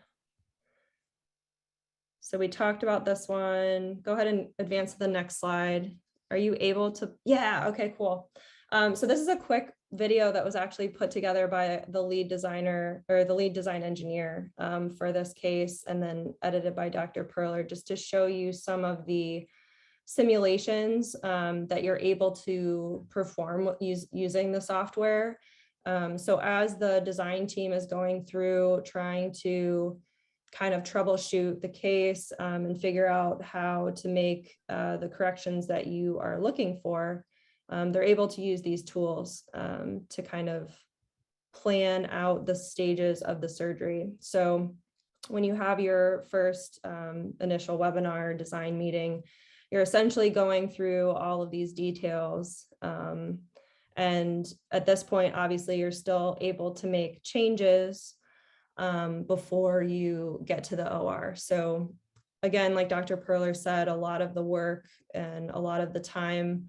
So we talked about this one. Go ahead and advance to the next slide. Are you able to? Yeah, okay, cool. So this is a quick video that was actually put together by the lead designer, or the lead design engineer for this case, and then edited by Dr. Perler, just to show you some of the simulations that you're able to perform using the software. So as the design team is going through trying to kind of troubleshoot the case and figure out how to make the corrections that you are looking for, they're able to use these tools to kind of plan out the stages of the surgery. So when you have your first initial webinar design meeting, you're essentially going through all of these details. And at this point, obviously, you're still able to make changes before you get to the OR. So again, like Dr. Perler said, a lot of the work and a lot of the time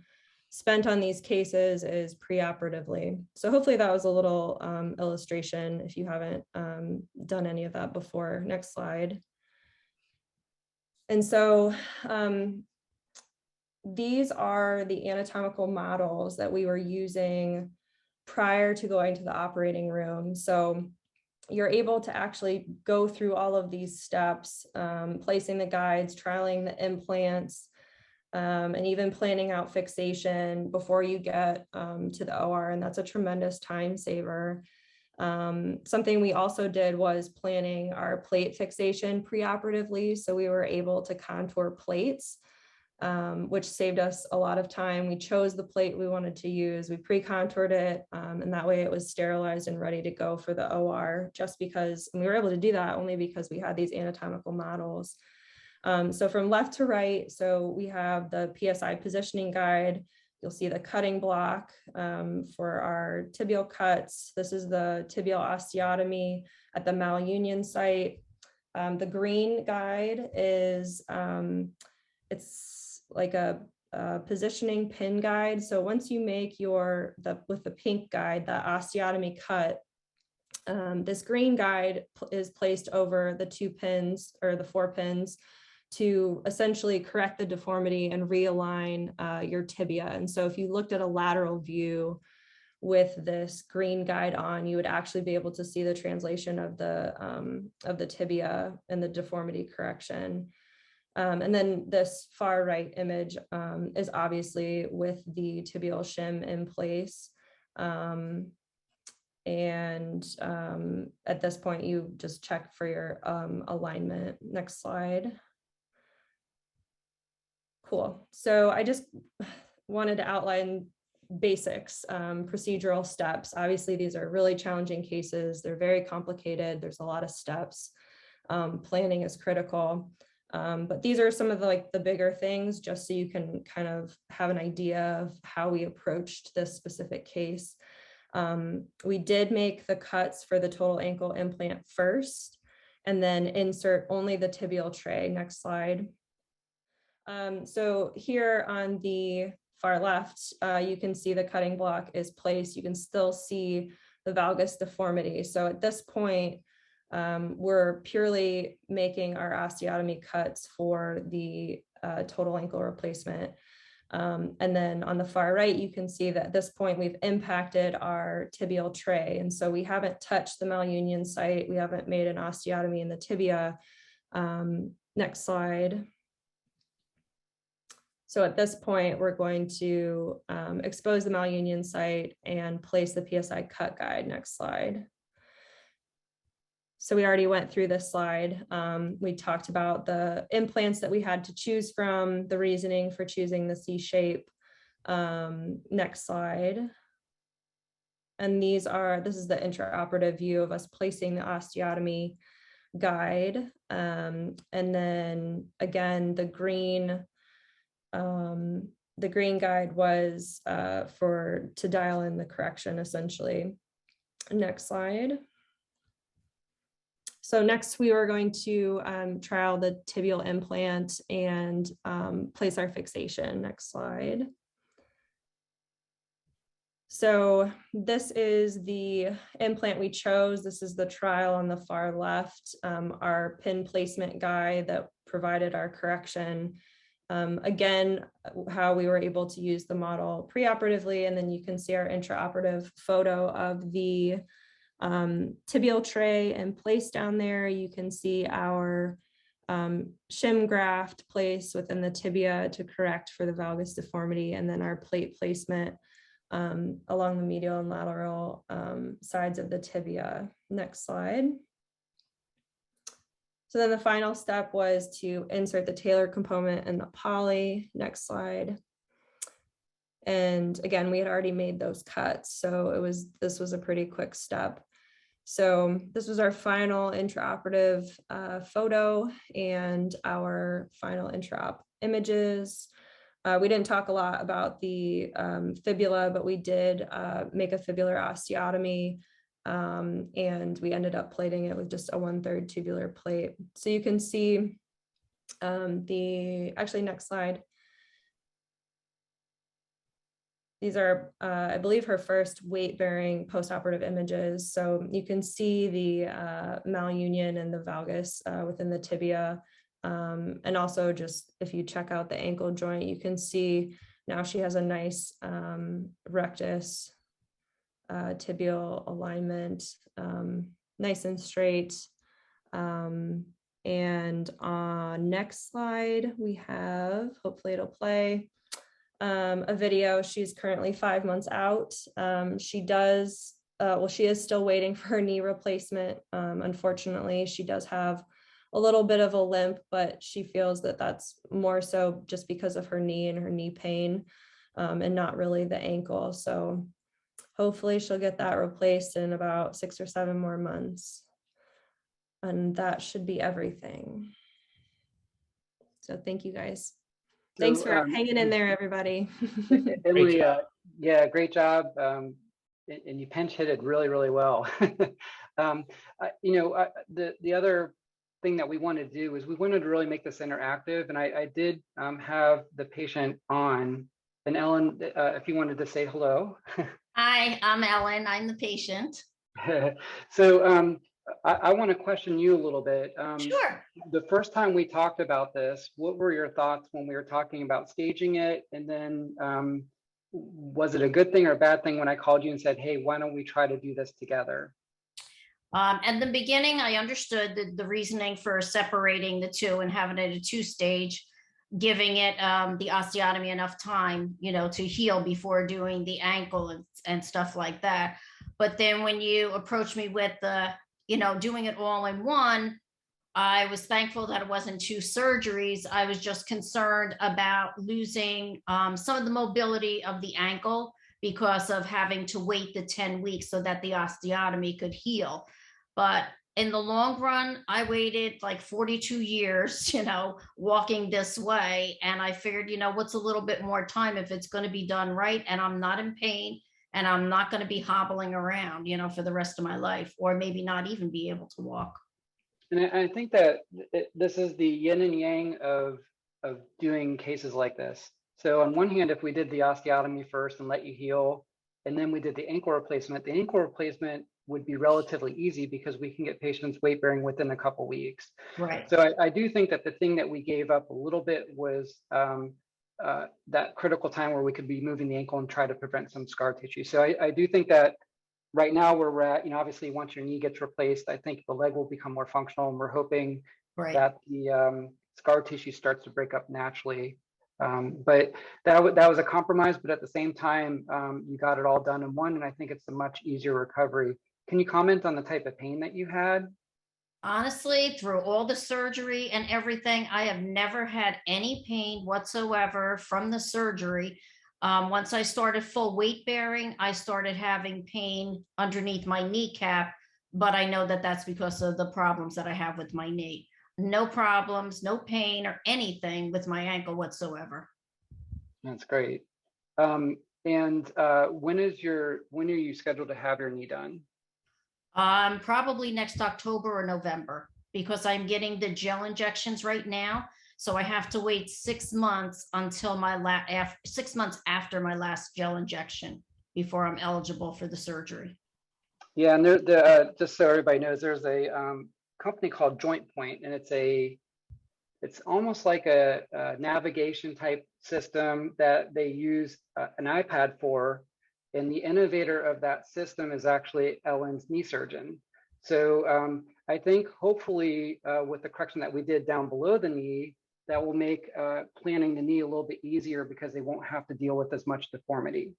spent on these cases is preoperatively. So hopefully that was a little illustration if you haven't done any of that before. Next slide. And so these are the anatomical models that we were using prior to going to the operating room. So you're able to actually go through all of these steps, placing the guides, trialing the implants, and even planning out fixation before you get to the OR. And that's a tremendous time saver. Something we also did was planning our plate fixation preoperatively. So we were able to contour plates, which saved us a lot of time. We chose the plate we wanted to use, we pre-contoured it, and that way it was sterilized and ready to go for the OR, just because, and we were able to do that only because we had these anatomical models. So from left to right, so we have the PSI positioning guide. You'll see the cutting block for our tibial cuts. This is the tibial osteotomy at the malunion site. The green guide is, it's like a positioning pin guide. So once you make with the pink guide, the osteotomy cut, this green guide is placed over the 2 pins, or the 4 pins, to essentially correct the deformity and realign your tibia. And so if you looked at a lateral view with this green guide on, you would actually be able to see the translation of the tibia and the deformity correction. And then this far right image is obviously with the tibial shim in place. And at this point, you just check for your alignment. Next slide. Cool. So I just wanted to outline basics, procedural steps. Obviously, these are really challenging cases. They're very complicated. There's a lot of steps. Planning is critical. But these are some of the bigger things, just so you can kind of have an idea of how we approached this specific case. We did make the cuts for the total ankle implant first, and then insert only the tibial tray. Next slide. So here on the far left, you can see the cutting block is placed. You can still see the valgus deformity. So at this point, we're purely making our osteotomy cuts for the total ankle replacement. And then on the far right, you can see that at this point we've impacted our tibial tray. And so we haven't touched the malunion site. We haven't made an osteotomy in the tibia. Next slide. So at this point, we're going to expose the malunion site and place the PSI cut guide. Next slide. So we already went through this slide. We talked about the implants that we had to choose from, the reasoning for choosing the C shape. Next slide. And this is the intraoperative view of us placing the osteotomy guide. And then again, the green guide was to dial in the correction, essentially. Next slide. So next we are going to trial the tibial implant and place our fixation. Next slide. So this is the implant we chose. This is the trial on the far left, our pin placement guide that provided our correction. Again, how we were able to use the model preoperatively, and then you can see our intraoperative photo of the tibial tray and place down there. You can see our shim graft placed within the tibia to correct for the valgus deformity, and then our plate placement along the medial and lateral sides of the tibia. Next slide. So then the final step was to insert the Taylor component in the poly. Next slide. And again, we had already made those cuts, so this was a pretty quick step. So this was our final intraoperative photo and our final intraop images. We didn't talk a lot about the fibula, but we did make a fibular osteotomy, and we ended up plating it with just a 1/3 tubular plate. So you can see actually next slide. These are, I believe, her first weight-bearing postoperative images. So you can see the malunion and the valgus within the tibia. And also just if you check out the ankle joint, you can see now she has a nice rectus tibial alignment, nice and straight. And on next slide, we have, hopefully it'll play, a video. She's currently 5 months out. She is still waiting for her knee replacement. Unfortunately, she does have a little bit of a limp, but she feels that that's more so just because of her knee and her knee pain, and not really the ankle. So hopefully she'll get that replaced in about 6 or 7 more months. And that should be everything. So thank you guys. Thanks for hanging in there, everybody. Emily, yeah, great job. And you pinch hit it really, really well. The other thing that we wanted to do is we wanted to really make this interactive. And I did have the patient on. And Ellen, if you wanted to say hello. Hi, I'm Ellen. I'm the patient. So I want to question you a little bit. Sure. The first time we talked about this, what were your thoughts when we were talking about staging it? And then was it a good thing or a bad thing when I called you and said, hey, why don't we try to do this together? At the beginning, I understood the reasoning for separating the two and having it a 2-stage, giving it the osteotomy enough time, to heal before doing the ankle and stuff like that. But then when you approached me with the, doing it all in one, I was thankful that it wasn't 2 surgeries. I was just concerned about losing some of the mobility of the ankle because of having to wait the 10 weeks so that the osteotomy could heal. But in the long run, I waited like 42 years, walking this way. And I figured, what's a little bit more time if it's going to be done right and I'm not in pain and I'm not going to be hobbling around, for the rest of my life, or maybe not even be able to walk. And I think that this is the yin and yang of doing cases like this. So on one hand, if we did the osteotomy first and let you heal, and then we did the ankle replacement would be relatively easy because we can get patients weight bearing within a couple weeks. Right. So I do think that the thing that we gave up a little bit was that critical time where we could be moving the ankle and try to prevent some scar tissue. So I do think that right now where we're at, obviously once your knee gets replaced, I think the leg will become more functional, and we're hoping that the scar tissue starts to break up naturally. But that was a compromise, but at the same time, you got it all done in one, and I think it's a much easier recovery. Can you comment on the type of pain that you had? Honestly, through all the surgery and everything, I have never had any pain whatsoever from the surgery. Once I started full weight bearing, I started having pain underneath my kneecap, but I know that that's because of the problems that I have with my knee. No problems, no pain or anything with my ankle whatsoever. That's great. And when are you scheduled to have your knee done? Probably next October or November, because I'm getting the gel injections right now. So I have to wait 6 months until 6 months after my last gel injection before I'm eligible for the surgery. Yeah, and just so everybody knows, there's a company called Joint Point, and it's almost like a navigation type system that they use an iPad for. And the innovator of that system is actually Ellen's knee surgeon. So I think hopefully with the correction that we did down below the knee, that will make planning the knee a little bit easier because they won't have to deal with as much deformity.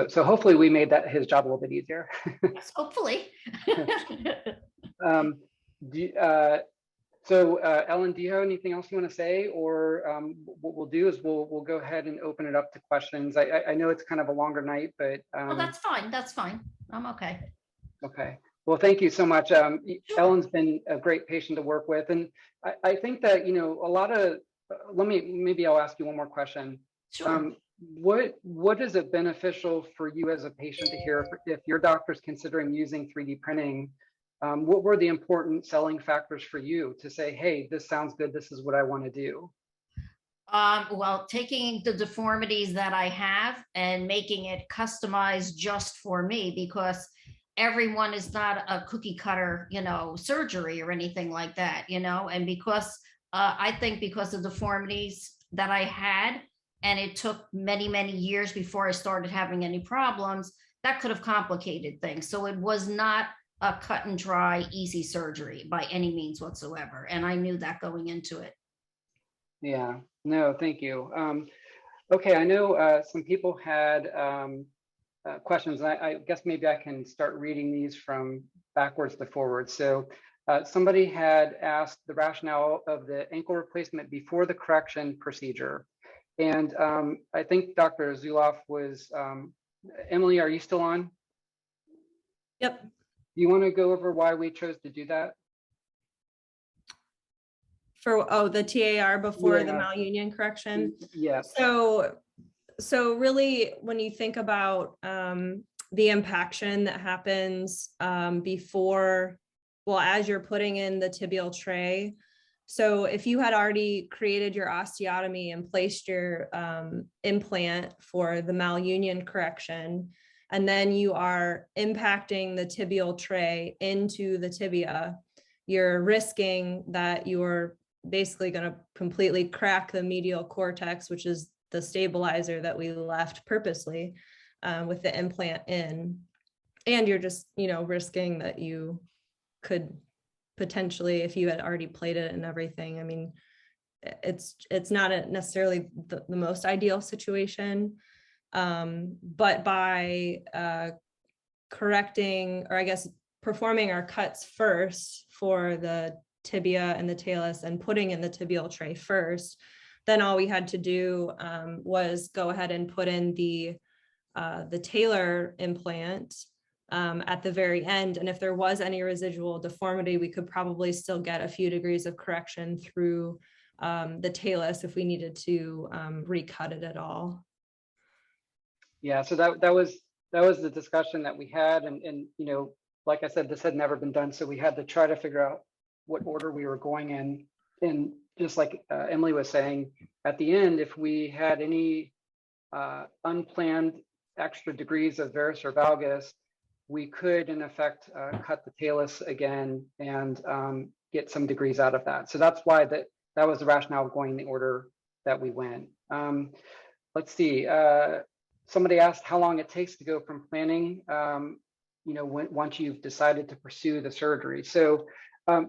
So hopefully we made his job a little bit easier. Yes, hopefully. So Ellen, do you have anything else you want to say, or what we'll do is we'll go ahead and open it up to questions. I know it's kind of a longer night, but Oh, that's fine. That's fine. I'm okay. Okay. Well, thank you so much. Ellen's been a great patient to work with, and I think that a lot of. Maybe I'll ask you one more question. Sure. What is it beneficial for you as a patient to hear if your doctor's considering using 3D printing? What were the important selling factors for you to say, hey, this sounds good, this is what I want to do? Well, taking the deformities that I have and making it customized just for me, because everyone is not a cookie cutter, surgery or anything like that, and because I think because of the deformities that I had, and it took many, many years before I started having any problems, that could have complicated things. So it was not a cut and dry, easy surgery by any means whatsoever. And I knew that going into it. Yeah, no, thank you. Okay, I know some people had questions. I guess maybe I can start reading these from backwards to forwards. So somebody had asked the rationale of the ankle replacement before the correction procedure. And I think Dr. Zulauf was, Emily, are you still on? Yep. Do you want to go over why we chose to do that? For the TAR before the malunion correction. Yes. So really, when you think about the impaction that happens before, well, as you're putting in the tibial tray. So if you had already created your osteotomy and placed your implant for the malunion correction, and then you are impacting the tibial tray into the tibia, you're risking that you're basically going to completely crack the medial cortex, which is the stabilizer that we left purposely with the implant in. And you're just, risking that you could potentially, if you had already played it and everything, I mean, it's not necessarily the most ideal situation. But by correcting, or I guess performing our cuts first for the tibia and the talus and putting in the tibial tray first, then all we had to do was go ahead and put in the talar implant at the very end. And if there was any residual deformity, we could probably still get a few degrees of correction through the talus if we needed to recut it at all. Yeah, so that was the discussion that we had, and you know, like I said, this had never been done, so we had to try to figure out what order we were going in. And just like Emily was saying, at the end, if we had any unplanned extra degrees of varus or valgus, we could in effect cut the talus again and get some degrees out of that. So that's why that was the rationale of going in the order that we went. Let's see. Somebody asked how long it takes to go from planning, you know, once you've decided to pursue the surgery. So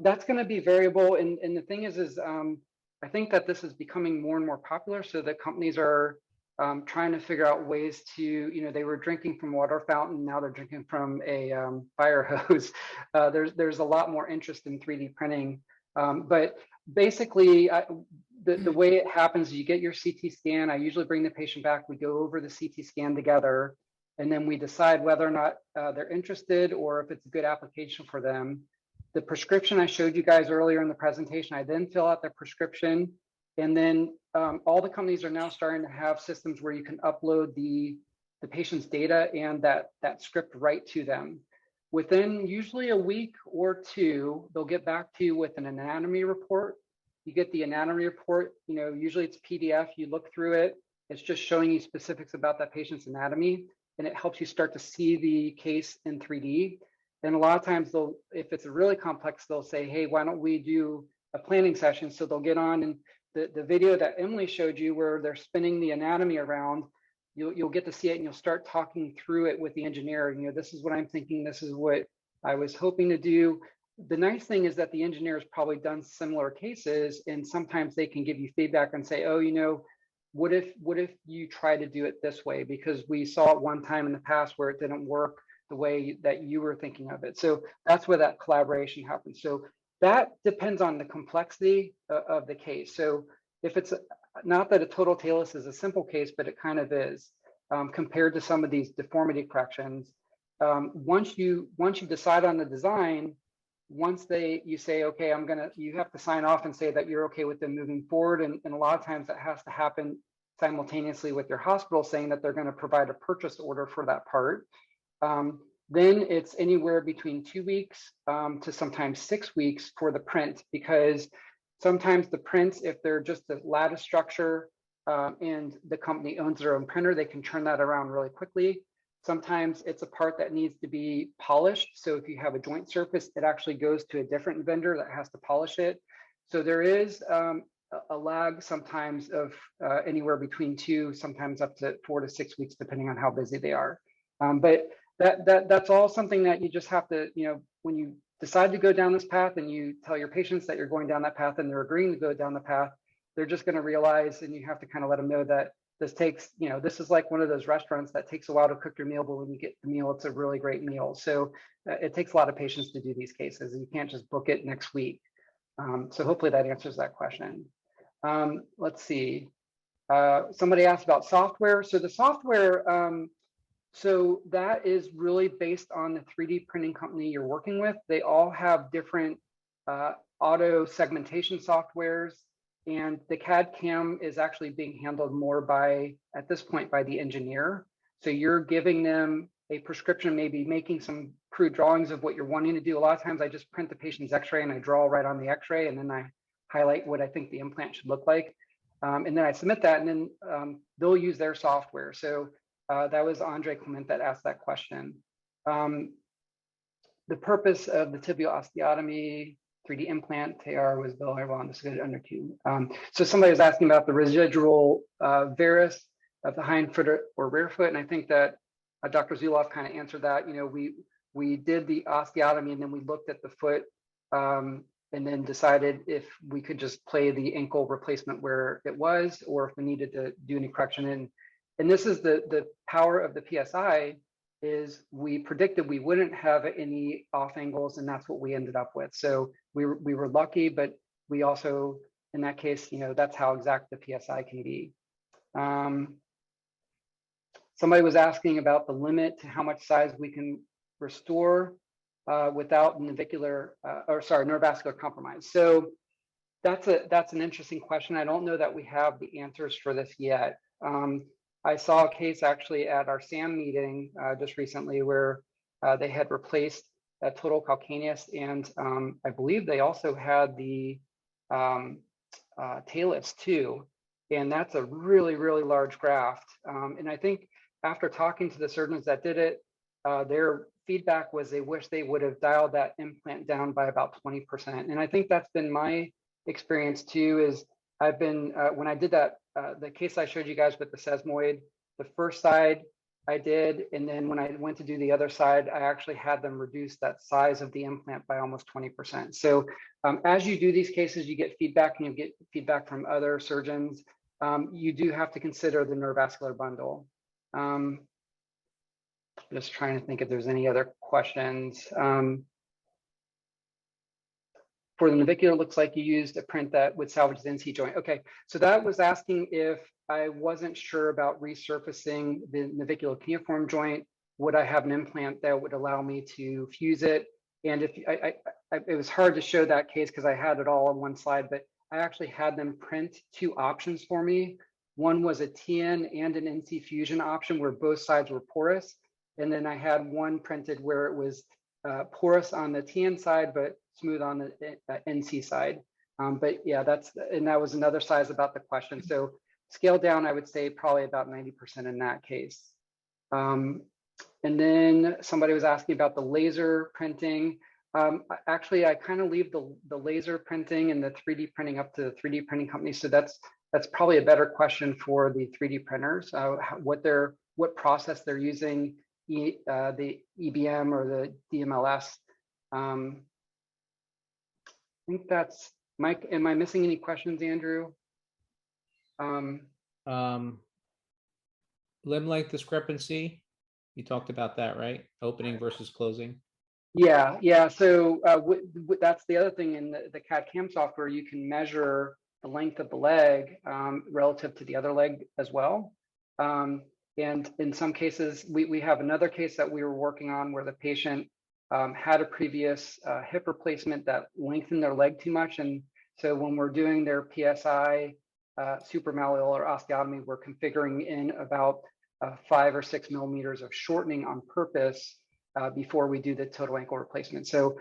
that's going to be variable. And the thing is I think that this is becoming more and more popular. So that companies are trying to figure out ways to, you know, they were drinking from a water fountain, now they're drinking from a fire hose. There's a lot more interest in 3D printing. But basically, the way it happens is you get your CT scan. I usually bring the patient back. We go over the CT scan together, and then we decide whether or not they're interested or if it's a good application for them. The prescription I showed you guys earlier in the presentation, I then fill out their prescription. And then all the companies are now starting to have systems where you can upload the patient's data and that script right to them. Within usually a week or two, they'll get back to you with an anatomy report. You get the anatomy report, you know, usually it's PDF, you look through it, it's just showing you specifics about that patient's anatomy, and it helps you start to see the case in 3D. And a lot of times they'll, if it's really complex, they'll say, hey, why don't we do a planning session? So they'll get on, and the video that Emily showed you where they're spinning the anatomy around, you'll get to see it and you'll start talking through it with the engineer. You know, this is what I'm thinking, this is what I was hoping to do. The nice thing is that the engineer has probably done similar cases, and sometimes they can give you feedback and say, oh, you know, what if you try to do it this way? Because we saw it one time in the past where it didn't work the way that you were thinking of it. So that's where that collaboration happens. So that depends on the complexity of the case. So if it's not that a total talus is a simple case, but it kind of is compared to some of these deformity corrections. Once you decide on the design, once you say, okay, you have to sign off and say that you're okay with them moving forward. And a lot of times that has to happen simultaneously with your hospital saying that they're going to provide a purchase order for that part. Then it's anywhere between 2 weeks to sometimes 6 weeks for the print, because sometimes the prints, if they're just a lattice structure and the company owns their own printer, they can turn that around really quickly. Sometimes it's a part that needs to be polished. So if you have a joint surface, it actually goes to a different vendor that has to polish it. So there is a lag sometimes of anywhere between 2, sometimes up to 4 to 6 weeks, depending on how busy they are. But that's all something that you just have to, you know, when you decide to go down this path and you tell your patients that you're going down that path and they're agreeing to go down the path, they're just going to realize, and you have to kind of let them know that this takes, you know, this is like one of those restaurants that takes a while to cook your meal, but when you get the meal, it's a really great meal. So it takes a lot of patience to do these cases, and you can't just book it next week. So hopefully that answers that question. Let's see. Somebody asked about software. So the software, so that is really based on the 3D printing company you're working with. They all have different auto segmentation softwares, and the CAD CAM is actually being handled more by, at this point, by the engineer. So you're giving them a prescription, maybe making some crude drawings of what you're wanting to do. A lot of times I just print the patient's x-ray and I draw right on the x-ray, and then I highlight what I think the implant should look like. And then I submit that, and then they'll use their software. So that was Andre Clement that asked that question. The purpose of the tibial osteotomy 3D implant TR was Bill Irwan, this is good under 2. So somebody was asking about the residual varus of the hind foot or rear foot, and I think that Dr. Zulauf kind of answered that. You know, we did the osteotomy, and then we looked at the foot and then decided if we could just play the ankle replacement where it was, or if we needed to do any correction. And this is the power of the PSI, is we predicted we wouldn't have any off angles, and that's what we ended up with. So we were lucky, but we also in that case, that's how exact the PSI can be. Somebody was asking about the limit to how much size we can restore without neurovascular compromise. So that's an interesting question. I don't know that we have the answers for this yet. I saw a case actually at our SAM meeting just recently where they had replaced a total calcaneus, and I believe they also had the talus too, and that's a really, really large graft. And I think after talking to the surgeons that did it, their feedback was they wish they would have dialed that implant down by about 20%. And I think that's been my experience too, is I've been, when I did that, the case I showed you guys with the sesamoid, the first side I did, and then when I went to do the other side, I actually had them reduce that size of the implant by almost 20%. So as you do these cases, you get feedback, and you get feedback from other surgeons. You do have to consider the neurovascular bundle. Just trying to think if there's any other questions. For the navicular, looks like you used a print that would salvage the NC joint. Okay, so that was asking if I wasn't sure about resurfacing the navicular cuneiform joint. Would I have an implant that would allow me to fuse it? And if it was hard to show that case because I had it all on one slide, but I actually had them print two options for me. One was a TN and an NC fusion option where both sides were porous. And then I had one printed where it was porous on the TN side, but smooth on the NC side. But yeah, that was another size about the question. So scale down, I would say probably about 90% in that case. And then somebody was asking about the laser printing. Actually, I kind of leave the laser printing and the 3D printing up to the 3D printing companies. So that's probably a better question for the 3D printers, what process they're using, the EBM or the DMLS. I think that's Mike. Am I missing any questions, Andrew? Limb length discrepancy. You talked about that, right? Opening versus closing. Yeah. So that's the other thing in the CAD/CAM software. You can measure the length of the leg relative to the other leg as well. And in some cases, we have another case that we were working on where the patient had a previous hip replacement that lengthened their leg too much. And so when we're doing their PSI supramalleolar osteotomy, we're configuring in about 5 or 6 millimeters of shortening on purpose before we do the total ankle replacement. So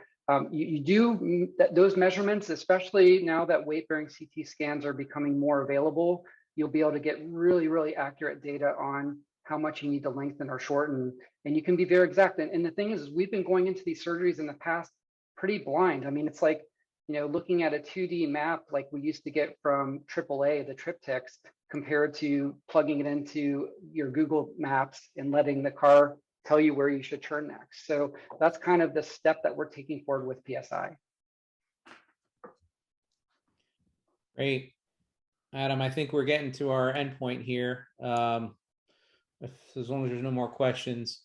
you do those measurements, especially now that weight-bearing CT scans are becoming more available. You'll be able to get really, really accurate data on how much you need to lengthen or shorten, and you can be very exact. And the thing is we've been going into these surgeries in the past pretty blind. I mean, it's like, looking at a 2D map like we used to get from AAA, the triptychs, compared to plugging it into your Google Maps and letting the car tell you where you should turn next. So that's kind of the step that we're taking forward with PSI. Great. Adam, I think we're getting to our endpoint here. As long as there's no more questions.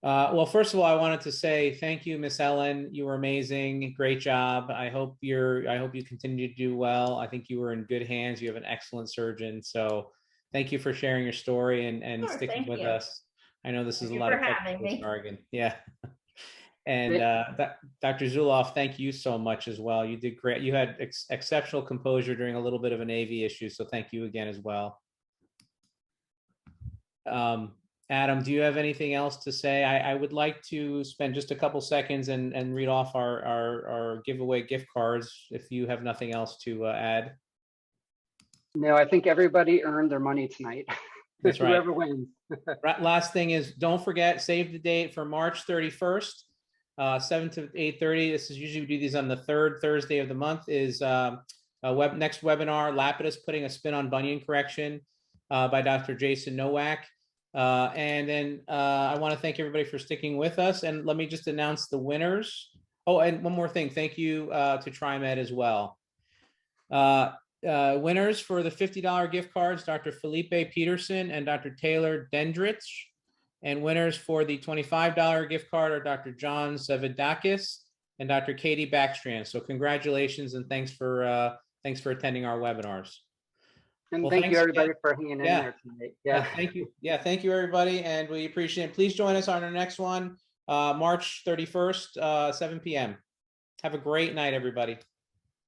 Well, first of all, I wanted to say thank you, Miss Ellen. You were amazing. Great job. I hope you continue to do well. I think you were in good hands. You have an excellent surgeon. So thank you for sharing your story and Sure, sticking with us. I know this is a Thank lot you of for having technical me. jargon. Yeah. And Dr. Zulauf, thank you so much as well. You did great. You had exceptional composure during a little bit of an AV issue. So thank you again as well. Adam, do you have anything else to say? I would like to spend just a couple seconds and read off our giveaway gift cards if you have nothing else to add. No, I think everybody earned their money tonight. That's right. Whoever wins. Last thing is, don't forget, save the date for March 31st, 7 to 8:30. This is usually, we do these on the third Thursday of the month, is next webinar, Lapidus Putting a Spin on Bunion Correction by Dr. Jason Nowak. And then I want to thank everybody for sticking with us. And let me just announce the winners. Oh, and one more thing. Thank you to TriMed as well. Winners for the $50 gift cards, Dr. Felipe Peterson and Dr. Taylor Dendrich. And winners for the $25 gift card are Dr. John Zavidakis and Dr. Katie Backstrand. So congratulations and thanks for Thanks for attending our webinars. And Well, thank you thanks everybody again. for hanging in Yeah. there tonight. Yeah. Thank you. Yeah, thank you, everybody, and we appreciate it. Please join us on our next one, March 31st, 7 p.m. Have a great night, everybody.